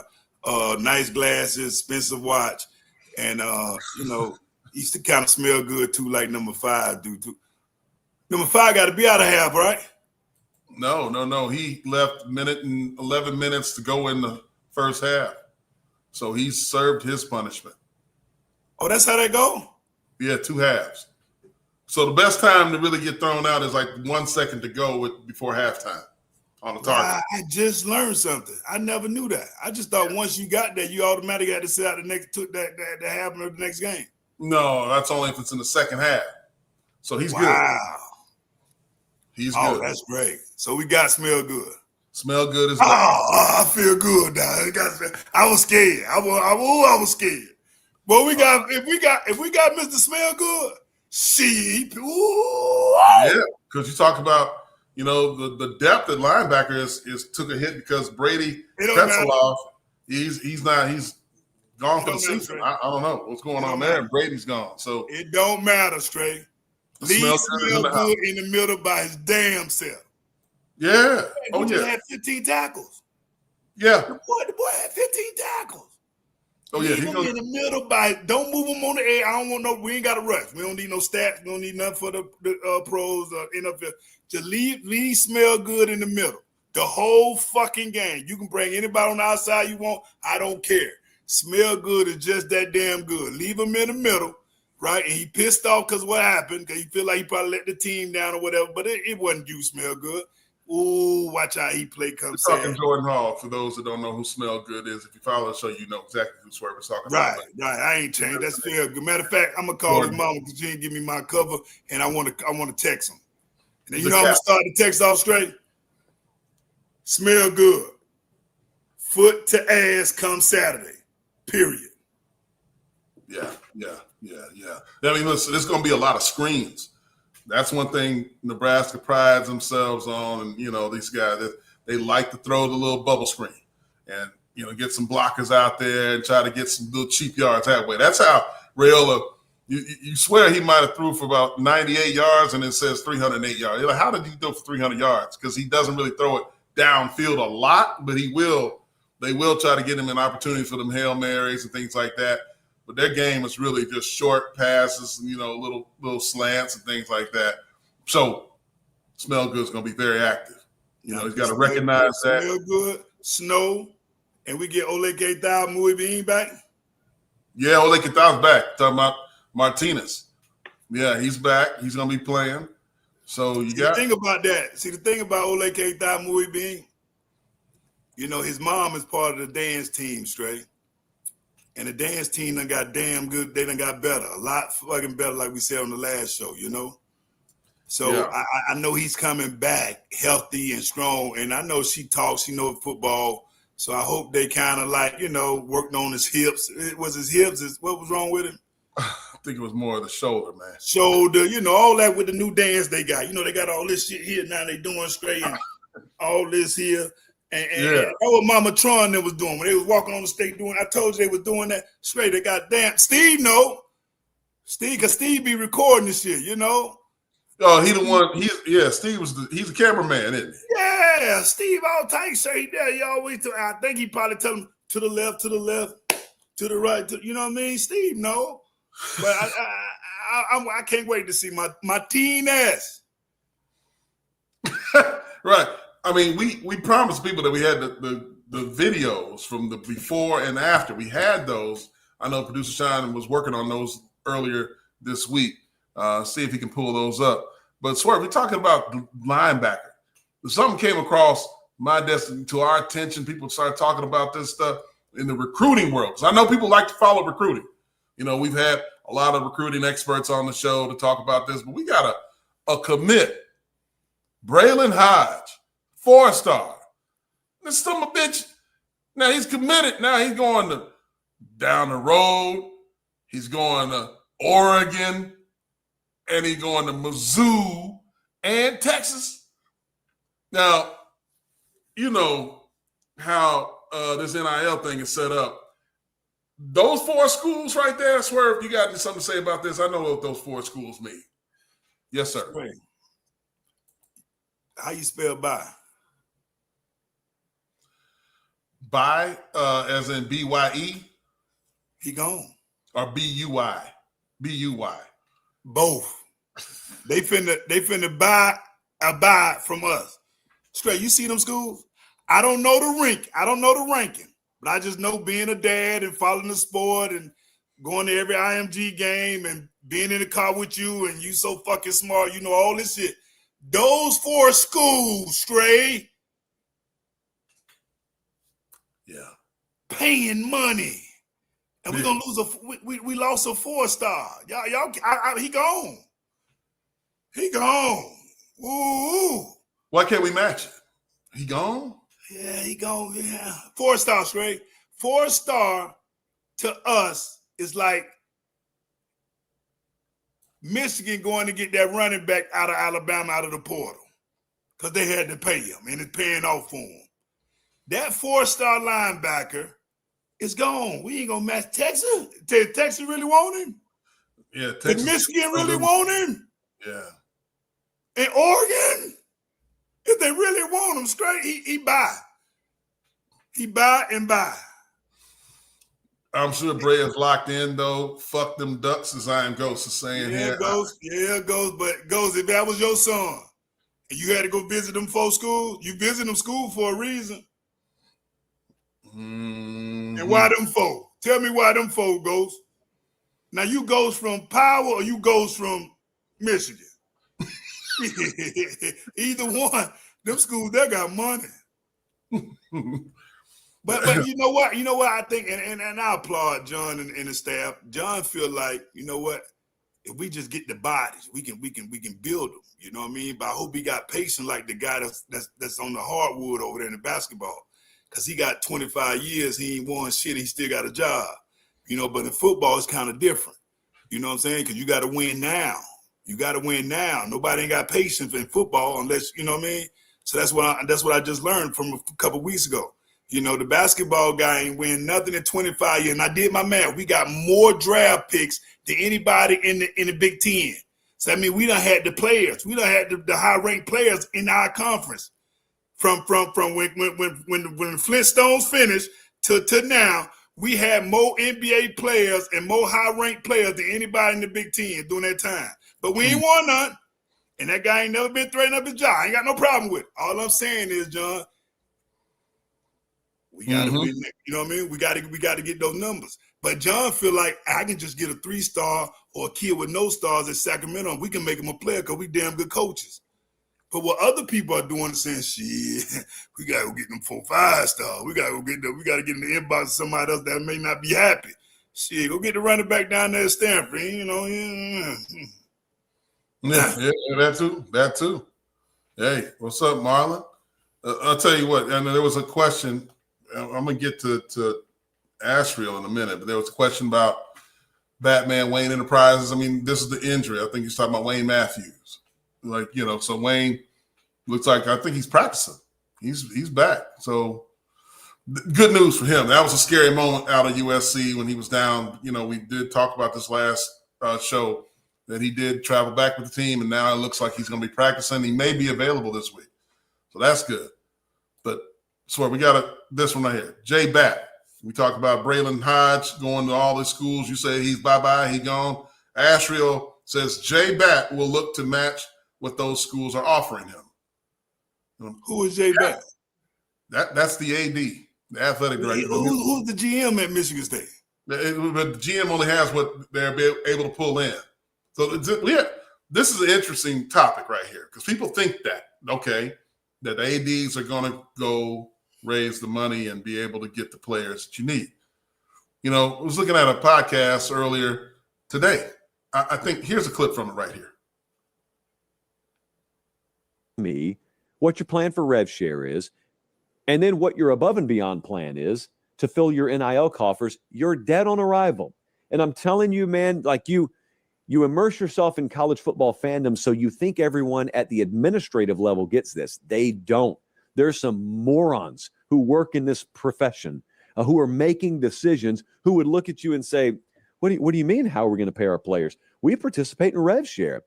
nice glasses, expensive watch, and, you know, he used to kind of smell good, too, like number 5 do, too. Number 5 got to be out of half, right? No. He left 11 minutes to go in the first half. So he served his punishment. Oh, that's how that go? Yeah, 2 halves. So the best time to really get thrown out is like 1 second to go before halftime on the target. I just learned something. I never knew that. I just thought once you got that, you automatically had to sit out the half of the next game. No, that's only if it's in the second half. So he's good. He's good. Oh, that's great. So we got smell good. Smell good as well. I feel good now. I was scared. I was scared. But if we got Mr. Smell Good, yeah, because you talk about, you know, the depth at linebacker is took a hit because Brady Petzloff, he's gone for the season. I don't know what's going on there. And Brady's gone. So it don't matter, Stray. Lee smell good in the middle by his damn self. Yeah. He just had 15 tackles. Yeah. The boy had 15 tackles. Oh, yeah. Leave him in the middle don't move him on the air. I don't want we ain't got to rush. We don't need no stats. We don't need nothing for the pros or NFL. Just leave smell good in the middle. The whole fucking game. You can bring anybody on the outside you want. I don't care. Smell good is just that damn good. Leave him in the middle. Right, and he pissed off because what happened? Because he feel like he probably let the team down or whatever. But it wasn't you, Smell Good. Ooh, watch how he play. Comes talking Jordan Hall. For those that don't know who Smell Good is, if you follow the show, you know exactly who Swerve is talking about. Right. I ain't changed. That's fair. Good. Matter of fact, I'm gonna call his mama because she didn't give me my cover, and I want to text him. And then, you know, I'm gonna start the text off straight. Smell good. Foot to ass come Saturday. Period. Yeah. I mean, listen, there's going to be a lot of screens. That's one thing Nebraska prides themselves on. And, you know, these guys, they like to throw the little bubble screen and, you know, get some blockers out there and try to get some little cheap yards that way. That's how Raiola, you swear he might have threw for about 98 yards and it says 308 yards. You're like, how did he throw for 300 yards? Because he doesn't really throw it downfield a lot, but they will try to get him an opportunity for them Hail Marys and things like that. But their game is really just short passes and, you know, little slants and things like that. So Smell Good's going to be very active. You know, he's got to recognize that. Smell Good, Snow, and we get Ole K-Thao, Bean back. Yeah, Ole K-Thao's back. Talking about Martinez. Yeah, he's back. He's going to be playing. So the thing about that. See, the thing about Ole K-Thao, Bean, you know, his mom is part of the dance team, straight. And the dance team done got damn good. They done got better. A lot fucking better, like we said on the last show, you know? So yeah. I know he's coming back healthy and strong. And I know she talks, she knows football. So I hope they kind of like, you know, worked on his hips. It was his hips. What was wrong with him? I think it was more of the shoulder, man. Shoulder, you know, all that with the new dance they got. You know, they got all this shit here now. They doing straight and all this here. And that's what Mama Tron was doing when they was walking on the stage doing. I told you they was doing that straight. They got damn Steve. No, Steve, because Steve be recording this shit. You know. Oh, he the one. Steve he's a cameraman, isn't he? Yeah, Steve all tight straight there. He always. I think he probably tell him to the left, to the right. You know what I mean? Steve, no. But I can't wait to see my teen ass. Right. I mean, we promised people that we had the the videos from the before and after. We had those. I know producer Sean was working on those earlier this week. See if he can pull those up. But Swerve, we're talking about linebacker. Something came across my desk to our attention. People started talking about this stuff in the recruiting world. Because I know people like to follow recruiting. You know, we've had a lot of recruiting experts on the show to talk about this, but we got a commit. Braylon Hodge, 4-star. This son of a bitch. Now he's committed. Now he's going to down the road. He's going to Oregon. And he's going to Mizzou and Texas. Now, you know how this NIL thing is set up. Those 4 schools right there, Swerve, you got something to say about this? I know what those 4 schools mean. Yes, sir. Wait. How you spell by? By, as in B-Y-E? He gone. Or B-U-Y? B-U-Y. Both. They finna buy from us. Straight, you see them schools? I don't know the ranking, but I just know being a dad and following the sport and going to every IMG game and being in the car with you and you so fucking smart, you know all this shit. Those 4 schools, Stray. Yeah. Paying money. And we're gonna lose we lost a 4-star. He gone. He gone. Ooh. Why can't we match it? He gone? Yeah, he gone. Yeah. 4-star straight. 4-star to us is like Michigan going to get that running back out of Alabama out of the portal. Because they had to pay him and it's paying off for him. That 4-star linebacker is gone. We ain't gonna match Texas. Did Texas really want him? Yeah, Texas. Did Michigan really want him? Yeah. And Oregon? If they really want him straight, he buy. He buy and buy. I'm sure Bray is locked in though. Fuck them ducks, as I am Ghost is saying here. Ghost. But Ghost, if that was your son and you had to go visit them 4 schools, you visit them school for a reason. Mm-hmm. And why them 4? Tell me why them 4, Ghost. Now you Ghost from Power or you Ghost from Michigan? Either one. Them schools, they got money. But you know what? You know what I think, and I applaud John and the staff. John feel like, you know what? If we just get the bodies, we can build them. You know what I mean? But I hope he got patience like the guy that's on the hardwood over there in the basketball. Because he got 25 years, he ain't won shit, he still got a job. You know, but in football, it's kind of different. You know what I'm saying? Because you got to win now. You got to win now. Nobody ain't got patience in football unless, you know what I mean? So that's what I just learned from a couple weeks ago. You know, the basketball guy ain't win nothing in 25 years. And I did my math. We got more draft picks than anybody in the Big Ten. So, I mean, we done had the players. We done had the high-ranked players in our conference. From when the Flintstones finished to now, we had more NBA players and more high-ranked players than anybody in the Big Ten during that time. But we ain't won none. And that guy ain't never been threatening up his job. I ain't got no problem with it. All I'm saying is, John, we gotta win. You know what I mean? We gotta get those numbers. But John feel like I can just get a 3-star or a kid with no stars at Sacramento, and we can make him a player because we damn good coaches. But what other people are doing is saying, shit, we gotta go get them 4, 5-star. We gotta get in the inbox of somebody else that may not be happy. Shit, go get the running back down there at Stanford. You know, Yeah, that too. Hey, what's up, Marlon? I'll tell you what, and there was a question. I'm gonna get to Asheville in a minute, but there was a question about Batman Wayne Enterprises. I mean, this is the injury. I think he's talking about Wayne Matthews. Like, you know, so Wayne looks like, I think he's practicing. He's back. So good news for him. That was a scary moment out of USC when he was down. You know, we did talk about this last show that he did travel back with the team, and now it looks like he's going to be practicing. He may be available this week. So that's good. But so we got this one right here. Jay Batt. We talked about Braylon Hodge going to all the schools. You say he's bye-bye, he gone. Asheville says Jay Batt will look to match what those schools are offering him. Who is Jay Batt? That's the AD. The athletic director. Who's the GM at Michigan State? But the GM only has what they're able to pull in. So this is an interesting topic right here because people think that the ADs are going to go raise the money and be able to get the players that you need. You know, I was looking at a podcast earlier today. I think here's a clip from it right here. Me, what your plan for rev share is, and then what your above and beyond plan is to fill your NIL coffers. You're dead on arrival. And I'm telling you, man, like you immerse yourself in college football fandom so you think everyone at the administrative level gets this. They don't. There's some morons who work in this profession who are making decisions who would look at you and say, what do you mean how are we going to pay our players? We participate in rev share.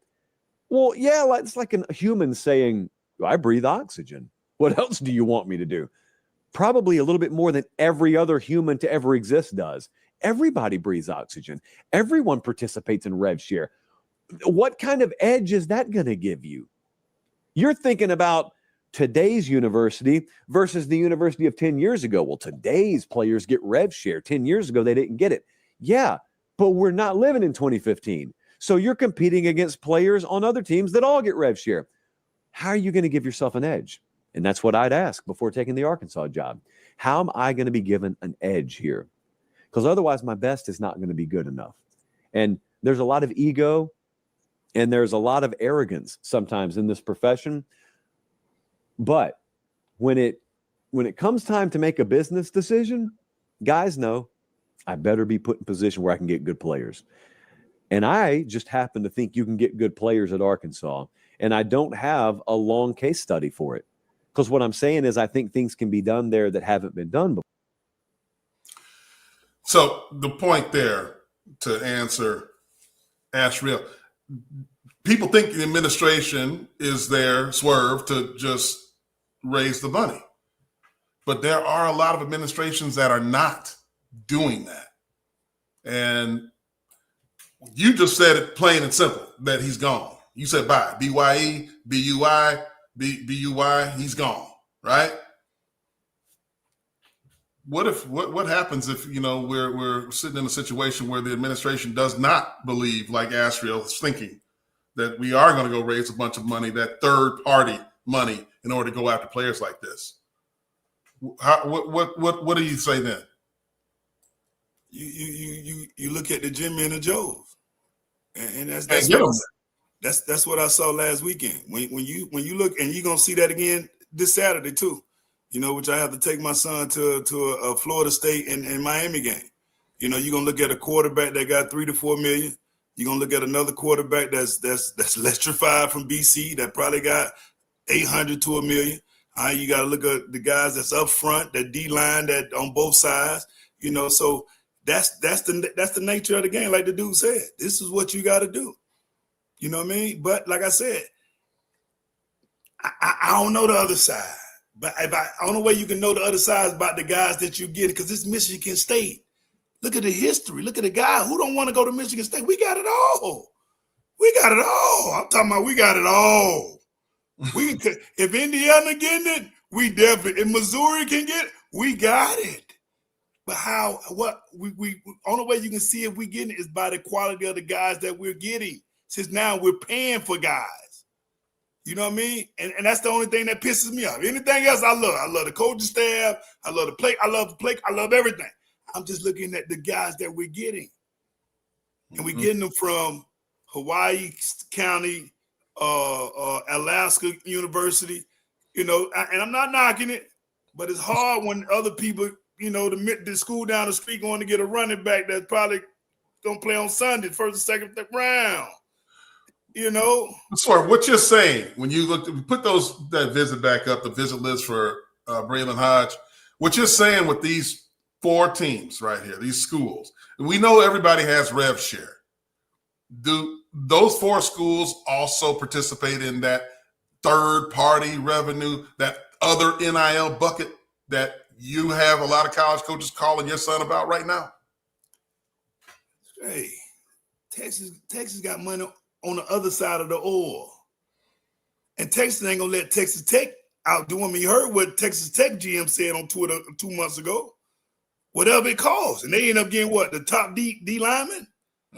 Well, yeah, it's like a human saying, I breathe oxygen. What else do you want me to do? Probably a little bit more than every other human to ever exist does. Everybody breathes oxygen. Everyone participates in rev share. What kind of edge is that going to give you? You're thinking about today's university versus the university of 10 years ago. Well, today's players get rev share. 10 years ago, they didn't get it. Yeah, but we're not living in 2015. So you're competing against players on other teams that all get rev share. How are you going to give yourself an edge? And that's what I'd ask before taking the Arkansas job. How am I going to be given an edge here? Because otherwise my best is not going to be good enough. And there's a lot of ego and there's a lot of arrogance sometimes in this profession. But when it comes time to make a business decision, guys know I better be put in position where I can get good players. And I just happen to think you can get good players at Arkansas. And I don't have a long case study for it. Because what I'm saying is I think things can be done there that haven't been done before. So the point there to answer Ashriel, people think the administration is there, swerve, to just raise the money. But there are a lot of administrations that are not doing that. And you just said it plain and simple, that he's gone. You said bye. BYE, BUI, BUY, he's gone, right? What happens if, we're sitting in a situation where the administration does not believe, like Ashriel is thinking, that we are going to go raise a bunch of money, that third party money, in order to go after players like this? What do you say then? You look at the Jimmy and the Joes, and that's what I saw last weekend. When you look, and you're gonna see that again this Saturday too. Which I have to take my son to a Florida State and Miami game. You're gonna look at a quarterback that got $3 to $4 million. You're gonna look at another quarterback that's electrified from BC that probably got $800 to $1 million. You got to look at the guys that's up front, that D line, that on both sides. So that's the nature of the game. Like the dude said, this is what you got to do. You know what I mean? But like I said, I don't know the other side. But I don't know where you can know the other side is about the guys that you get, because it's Michigan State. Look at the history. Look at the guy who don't want to go to Michigan State. We got it all. We got it all. I'm talking about we got it all. If Indiana getting it, we definitely. If Missouri can get it, we got it. But we only way you can see if we getting it is by the quality of the guys that we're getting. Since now we're paying for guys. You know what I mean? And that's the only thing that pisses me off. Anything else I love. I love the coaching staff. I love the play. I love everything. I'm just looking at the guys that we're getting. And we're getting them from Hawaii County, Alaska University, and I'm not knocking it, but it's hard when other people, the school down the street going to get a running back that's probably going to play on Sunday, first and second round. Sorry, what you're saying when you put that visit back up, the visit list for Braylon Hodge, what you're saying with these 4 teams right here, these schools, we know everybody has rev share. Do those 4 schools also participate in that third-party revenue, that other NIL bucket that you have a lot of college coaches calling your son about right now? Hey, Texas got money on the other side of the oil. And Texas ain't going to let Texas Tech outdoing me. You heard what Texas Tech GM said on Twitter 2 months ago. Whatever it costs. And they end up getting what? The top D lineman?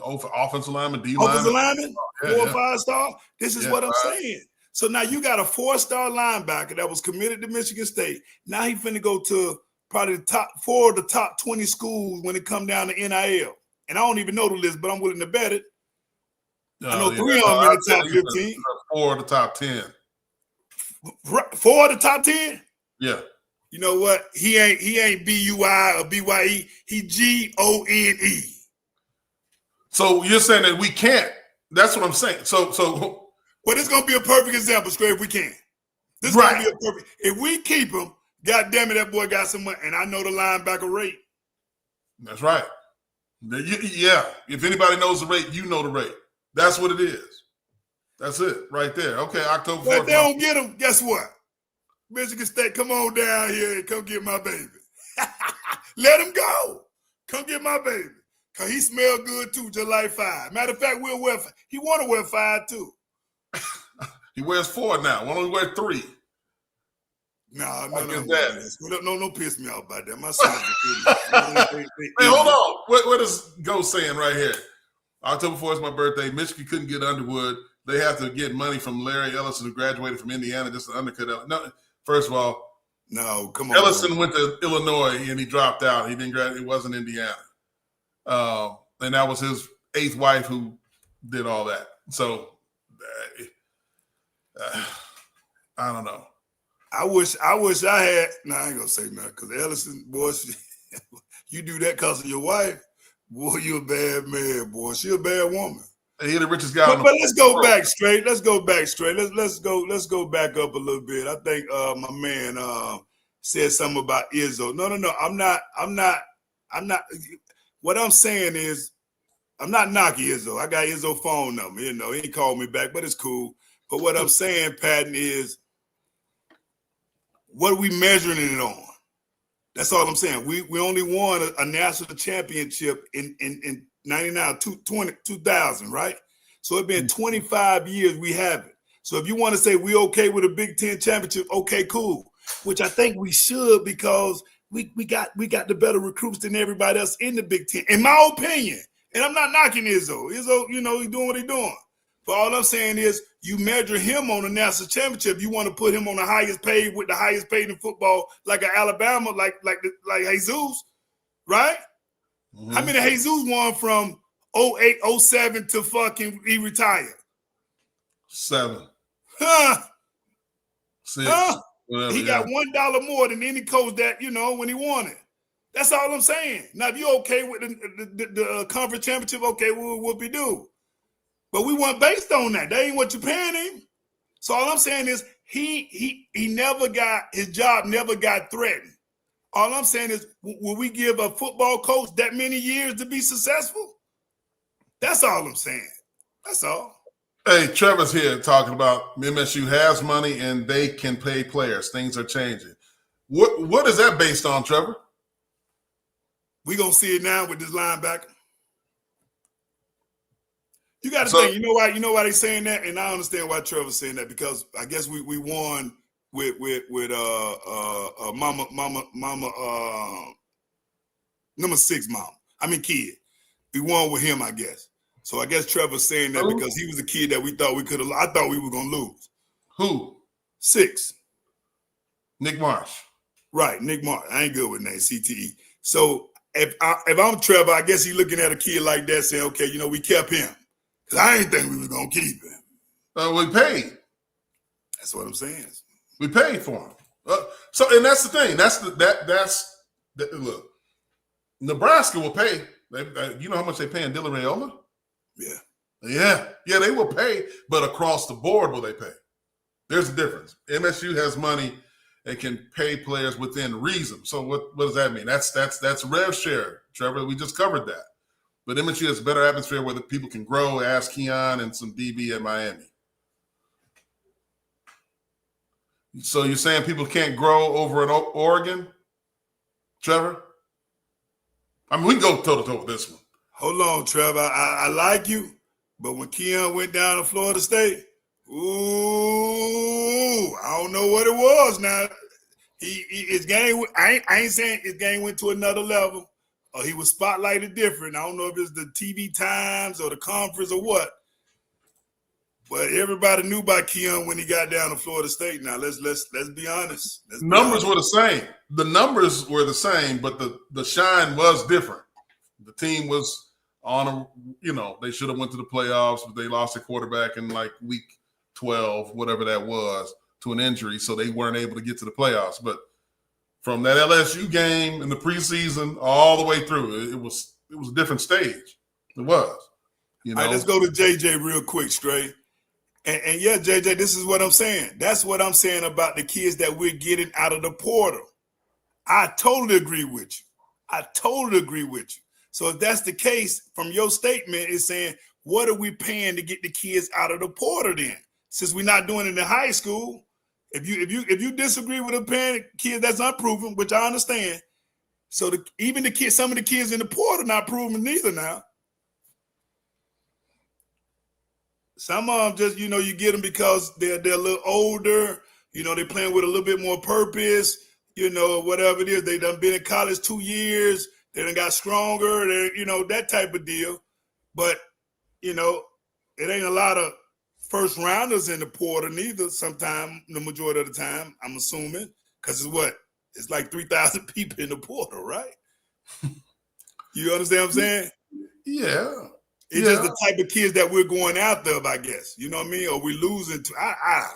Offensive lineman, D Offensive lineman. lineman? 4 or 5 star? This is what I'm saying. So now you got a 4-star linebacker that was committed to Michigan State. Now he finna go to probably the top 4 of the top 20 schools when it come down to NIL. And I don't even know the list, but I'm willing to bet it. I know 3 of them in the top 15. 4 of the top 10. 4 of the top 10? Yeah. You know what? He ain't BUI or BYE. He GONE. So you're saying that we can't. That's what I'm saying. So well, this is gonna be a perfect example, Scrape, if we can. This is gonna be a perfect. If we keep him, God damn it, that boy got some money. And I know the linebacker rate. That's right. Yeah. If anybody knows the rate, you know the rate. That's what it is. That's it right there. Okay, October 4th. But if they don't get him, guess what? Michigan State, come on down here and come get my baby. Let him go. Come get my baby. Because he smelled good too, just like 5. Matter of fact, he want to wear 5 too. He wears 4 now. Why don't he wear 3? No, that. Don't piss me off about that. My son. Hey, hold on. What is Go saying right here? October 4th is my birthday. Michigan couldn't get Underwood. They have to get money from Larry Ellison, who graduated from Indiana, just to undercut. No, first of all, no, come on. Ellison went to Illinois and he dropped out. He didn't graduate. It wasn't Indiana. And that was his 8th wife who did all that. So I don't know. I wish I had. No, I ain't gonna say nothing because Ellison, boy, you do that because of your wife, boy, you a bad man, boy. She a bad woman. He the richest guy. But let's go back straight. Let's go back straight. Let's go back up a little bit. I think my man said something about Izzo. No. I'm not. What I'm saying is, I'm not knocking Izzo. I got Izzo phone number. You know, he called me back, but it's cool. But what I'm saying, Patton, is what are we measuring it on? That's all I'm saying. We only won a national championship in 99, 2000, right? So it's been 25 years we haven't. So if you want to say we okay with a Big Ten championship, okay, cool. Which I think we should because we got the better recruits than everybody else in the Big Ten, in my opinion. And I'm not knocking Izzo. Izzo, you know, he's doing what he's doing. But all I'm saying is you measure him on a national championship. You want to put him on the highest paid with the highest paid in football, like an Alabama, like Jesus, right? Mm-hmm. How many Jesus won from 08, 07 to fucking he retired? 7. Huh? 6. Huh? Whatever, he got $1 more than any coach that, you know, when he won it. That's all I'm saying. Now, if you're okay with the conference championship, okay, we'll be due. But we weren't based on that. That ain't what you're paying him. So all I'm saying is he never got, his job never got threatened. All I'm saying is, will we give a football coach that many years to be successful? That's all I'm saying. That's all. Hey, Trevor's here talking about MSU has money and they can pay players. Things are changing. What is that based on, Trevor? We're going to see it now with this linebacker. You got to think, you know why they're saying that? And I understand why Trevor's saying that, because I guess we won with mama number 6 mom. I mean kid. We won with him, I guess. So I guess Trevor's saying that because he was a kid that we thought we could have. I thought we were gonna lose. Who? 6. Nick Marsh. Right, Nick Marsh. I ain't good with name, CTE. So if I'm Trevor, I guess he's looking at a kid like that saying, okay, you know, we kept him. Because I ain't think we was gonna keep him. We paid. That's what I'm saying. We paid for him. So, and that's the thing. Look, Nebraska will pay. You know how much they paying Dylan Raiola? Yeah, they will pay, but across the board will they pay? There's a difference. MSU has money and can pay players within reason. So what does that mean? That's rev share, Trevor. We just covered that. But MSU has a better atmosphere where the people can grow. Ask Keon and some DB at Miami. So you're saying people can't grow over in Oregon, Trevor? I mean, we can go toe-to-toe with this one. Hold on, Trevor. I like you, but when Keon went down to Florida State, Ooh, I don't know what it was now. His game, I ain't saying his game went to another level or he was spotlighted different. I don't know if it's the TV times or the conference or what. But everybody knew about Keon when he got down to Florida State. Now let's be honest. Numbers were the same. The numbers were the same, but the shine was different. The team was on a, they should have went to the playoffs, but they lost their quarterback in like week 12, whatever that was, to an injury, so they weren't able to get to the playoffs. But from that LSU game in the preseason all the way through, it was a different stage. It was. All right, let's go to JJ real quick, straight. And yeah, JJ, this is what I'm saying. That's what I'm saying about the kids that we're getting out of the portal. I totally agree with you. So if that's the case, from your statement, it's saying, what are we paying to get the kids out of the portal then? Since we're not doing it in high school, if you disagree with a parent, kids that's unproven, which I understand. So even the kids, some of the kids in the portal not proven neither now. Some of them just, you get them because they're a little older, they're playing with a little bit more purpose, whatever it is. They done been in college 2 years, they done got stronger, that type of deal. But, it ain't a lot of first rounders in the portal neither. Sometime, the majority of the time, I'm assuming, because it's like 3,000 people in the portal, right? You understand what I'm saying? Yeah. It's just the type of kids that we're going after, I guess. You know what I mean? Or we're losing to. I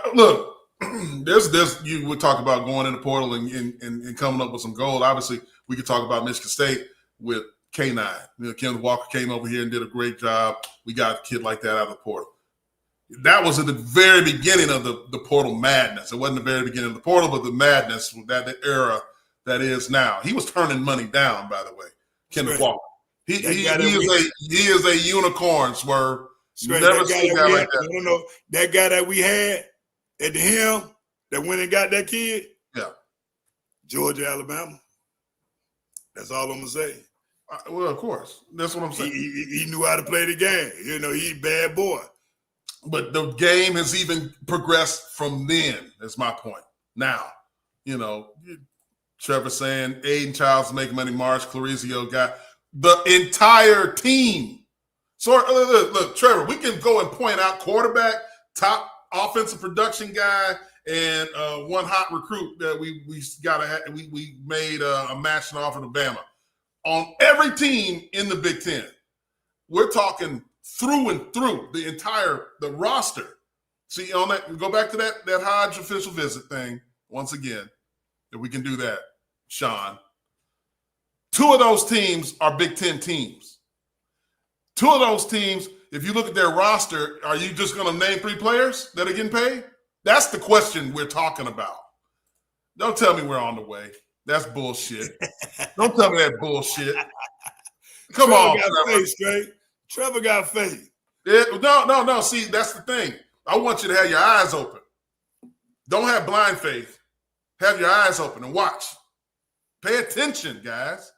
don't know. Look, you would talk about going in the portal and coming up with some gold. Obviously, we could talk about Michigan State with K9. Kenneth Walker came over here and did a great job. We got a kid like that out of the portal. That was at the very beginning of the portal madness. It wasn't the very beginning of the portal, but the madness, the era that is now. He was turning money down, by the way, Kenneth Walker. He is a unicorn, Swerve. You never seen a guy like that. No. That guy that we had at the helm that went and got that kid. Yeah. Georgia, Alabama. That's all I'm gonna say. Well, of course. That's what I'm saying. He knew how to play the game. He's a bad boy. But the game has even progressed from then, is my point. Now, Trevor saying Aiden Childs make money, Marsh, Clarizio got the entire team. So look, Trevor, we can go and point out quarterback, top offensive production guy, and one hot recruit that we made a match and offer to Bama. On every team in the Big Ten, we're talking through and through the roster. See, on that, go back to that Hodge official visit thing once again. If we can do that, Sean. 2 of those teams are Big Ten teams. 2 of those teams, if you look at their roster, are you just going to name 3 players that are getting paid? That's the question we're talking about. Don't tell me we're on the way. That's bullshit. Don't tell me that bullshit. Come on, Trevor. Trevor got faith. No. See, that's the thing. I want you to have your eyes open. Don't have blind faith. Have your eyes open and watch. Pay attention, guys.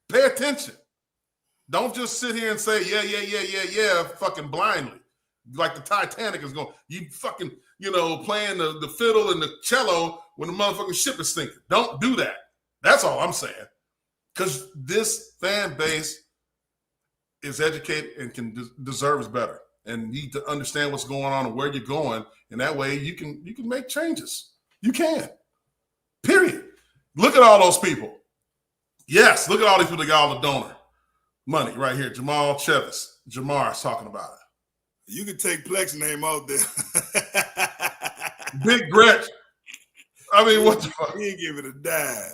Pay attention. Don't just sit here and say, yeah, fucking blindly. Like the Titanic is going. You fucking, playing the fiddle and the cello when the motherfucking ship is sinking. Don't do that. That's all I'm saying. Because this fan base is educated and deserves better and need to understand what's going on and where you're going. And that way you can make changes. You can. Period. Look at all those people. Yes, look at all these people that got all the donor money right here. Jamal Chevis. Jamar's talking about it. You can take Plex name out there. Big Gretch. I mean, what the fuck? He ain't giving a dime.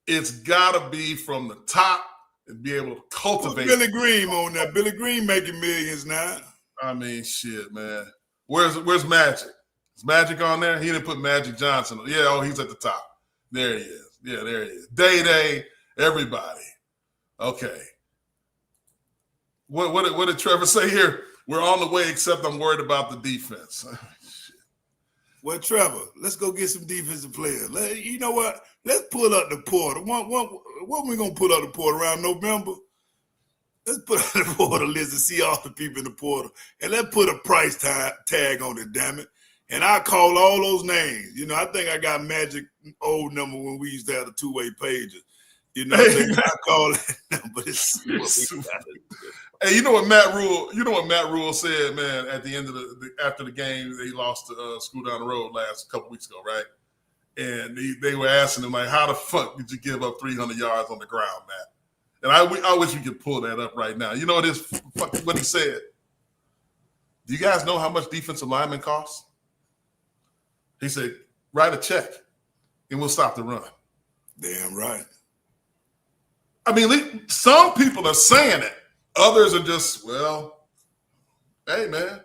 It's got to be from the top and be able to cultivate. Billy Green on that. Billy Green making millions now. I mean, shit, man. Where's Magic? Is Magic on there? He didn't put Magic Johnson. Yeah, he's at the top. There he is. Yeah, there he is. Day, everybody. Okay. What did Trevor say here? We're on the way, except I'm worried about the defense. Well, Trevor, let's go get some defensive players. You know what? Let's pull up the portal. What we going to pull up the portal around November? Let's put on the portal list and see all the people in the portal. And let's put a price tag on it, damn it. And I call all those names. You know, I think I got Magic old number when we used to have the two-way pages. You know, I call that number. Hey, you know what Matt Rule said, man, at the end of after the game, they lost to School Down the Road a couple weeks ago, right? And they were asking him, like, how the fuck did you give up 300 yards on the ground, Matt? And I wish we could pull that up right now. You know what he said? Do you guys know how much defensive linemen cost? He said, write a check and we'll stop the run. Damn right. I mean, some people are saying it. Others are just, well, hey, man,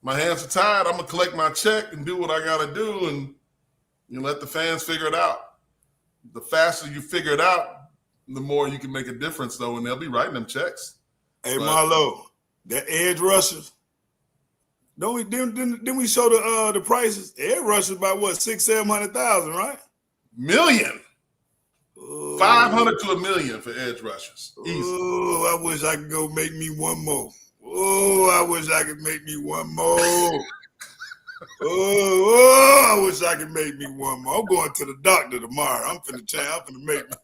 my hands are tied. I'm going to collect my check and do what I got to do and you let the fans figure it out. The faster you figure it out, the more you can make a difference, though, and they'll be writing them checks. Hey, Marlo, that edge rushers, didn't we show the prices? Edge rushers about what, 600,000-700,000, right? Million. 500 to $1 million for edge rushers. Easy. Oh, I wish I could go make me one more. Oh, I wish I could make me one more. I wish I could make me one more. I'm going to the doctor tomorrow. I'm finna make me.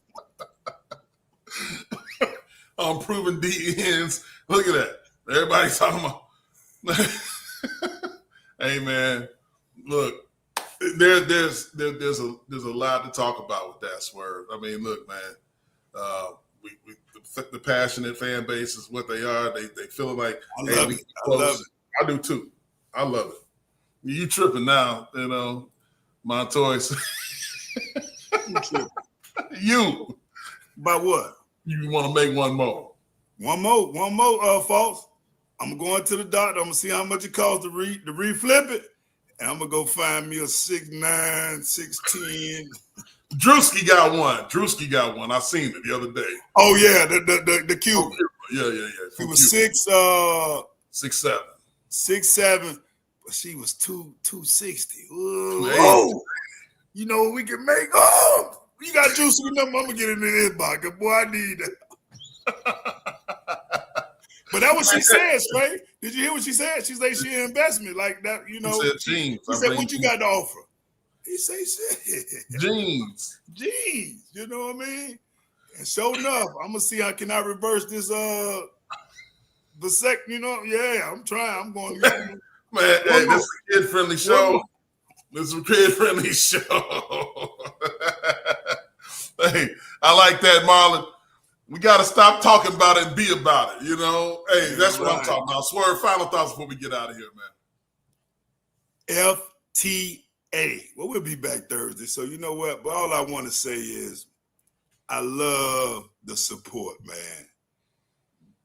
I'm proving DNs. Look at that. Everybody's talking about. Hey man, look, there's a lot to talk about with that swerve. I mean, look, man, the passionate fan base is what they are. They feeling like I love it. I do too. I love it. You tripping now, you know, Montoya. You. About what? You want to make one more? One more, False. I'm going to the doctor. I'm gonna see how much it costs to reflip it, and I'm gonna go find me a 6'9", 6'10". Drewski got one. I seen it the other day. Oh yeah, the Cuban. Yeah. He was 6'7". 6'7", but she was 260. Oh, you know we can make. Oh, you got juicy number. I'm gonna get into this bucket, boy. I need that. But that's what she said, Spade. Did you hear what she said? She said she an investment like that. You know. He said jeans. He said, "What you got to offer?" He said, "Shit, jeans." You know what I mean? And sure enough, I'm gonna see how can I reverse this. The second, you know, yeah, I'm trying. I'm going. Man, hey, this is a kid-friendly show. This is a kid-friendly show. Hey, I like that, Marlon. We got to stop talking about it and be about it, you know? Hey, that's what I'm talking about. Swerve, final thoughts before we get out of here, man. FTA. Well, we'll be back Thursday. So you know what? But all I want to say is I love the support, man.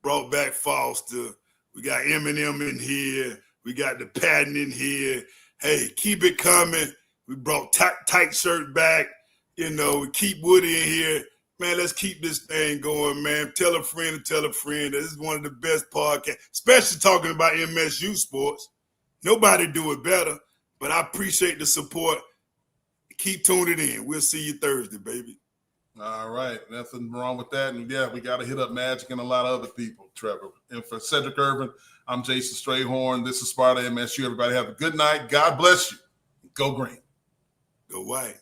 Brought back Foster. We got Eminem in here. We got the Patton in here. Hey, keep it coming. We brought tight shirt back. You know, we keep Woody in here. Man, let's keep this thing going, man. Tell a friend and tell a friend. This is one of the best podcasts, especially talking about MSU sports. Nobody do it better, but I appreciate the support. Keep tuning in. We'll see you Thursday, baby. All right. Nothing wrong with that. And, yeah, we got to hit up Magic and a lot of other people, Trevor. And for Cedric Irvin, I'm Jason Strayhorn. This is Sparta MSU. Everybody have a good night. God bless you. Go green. Go white.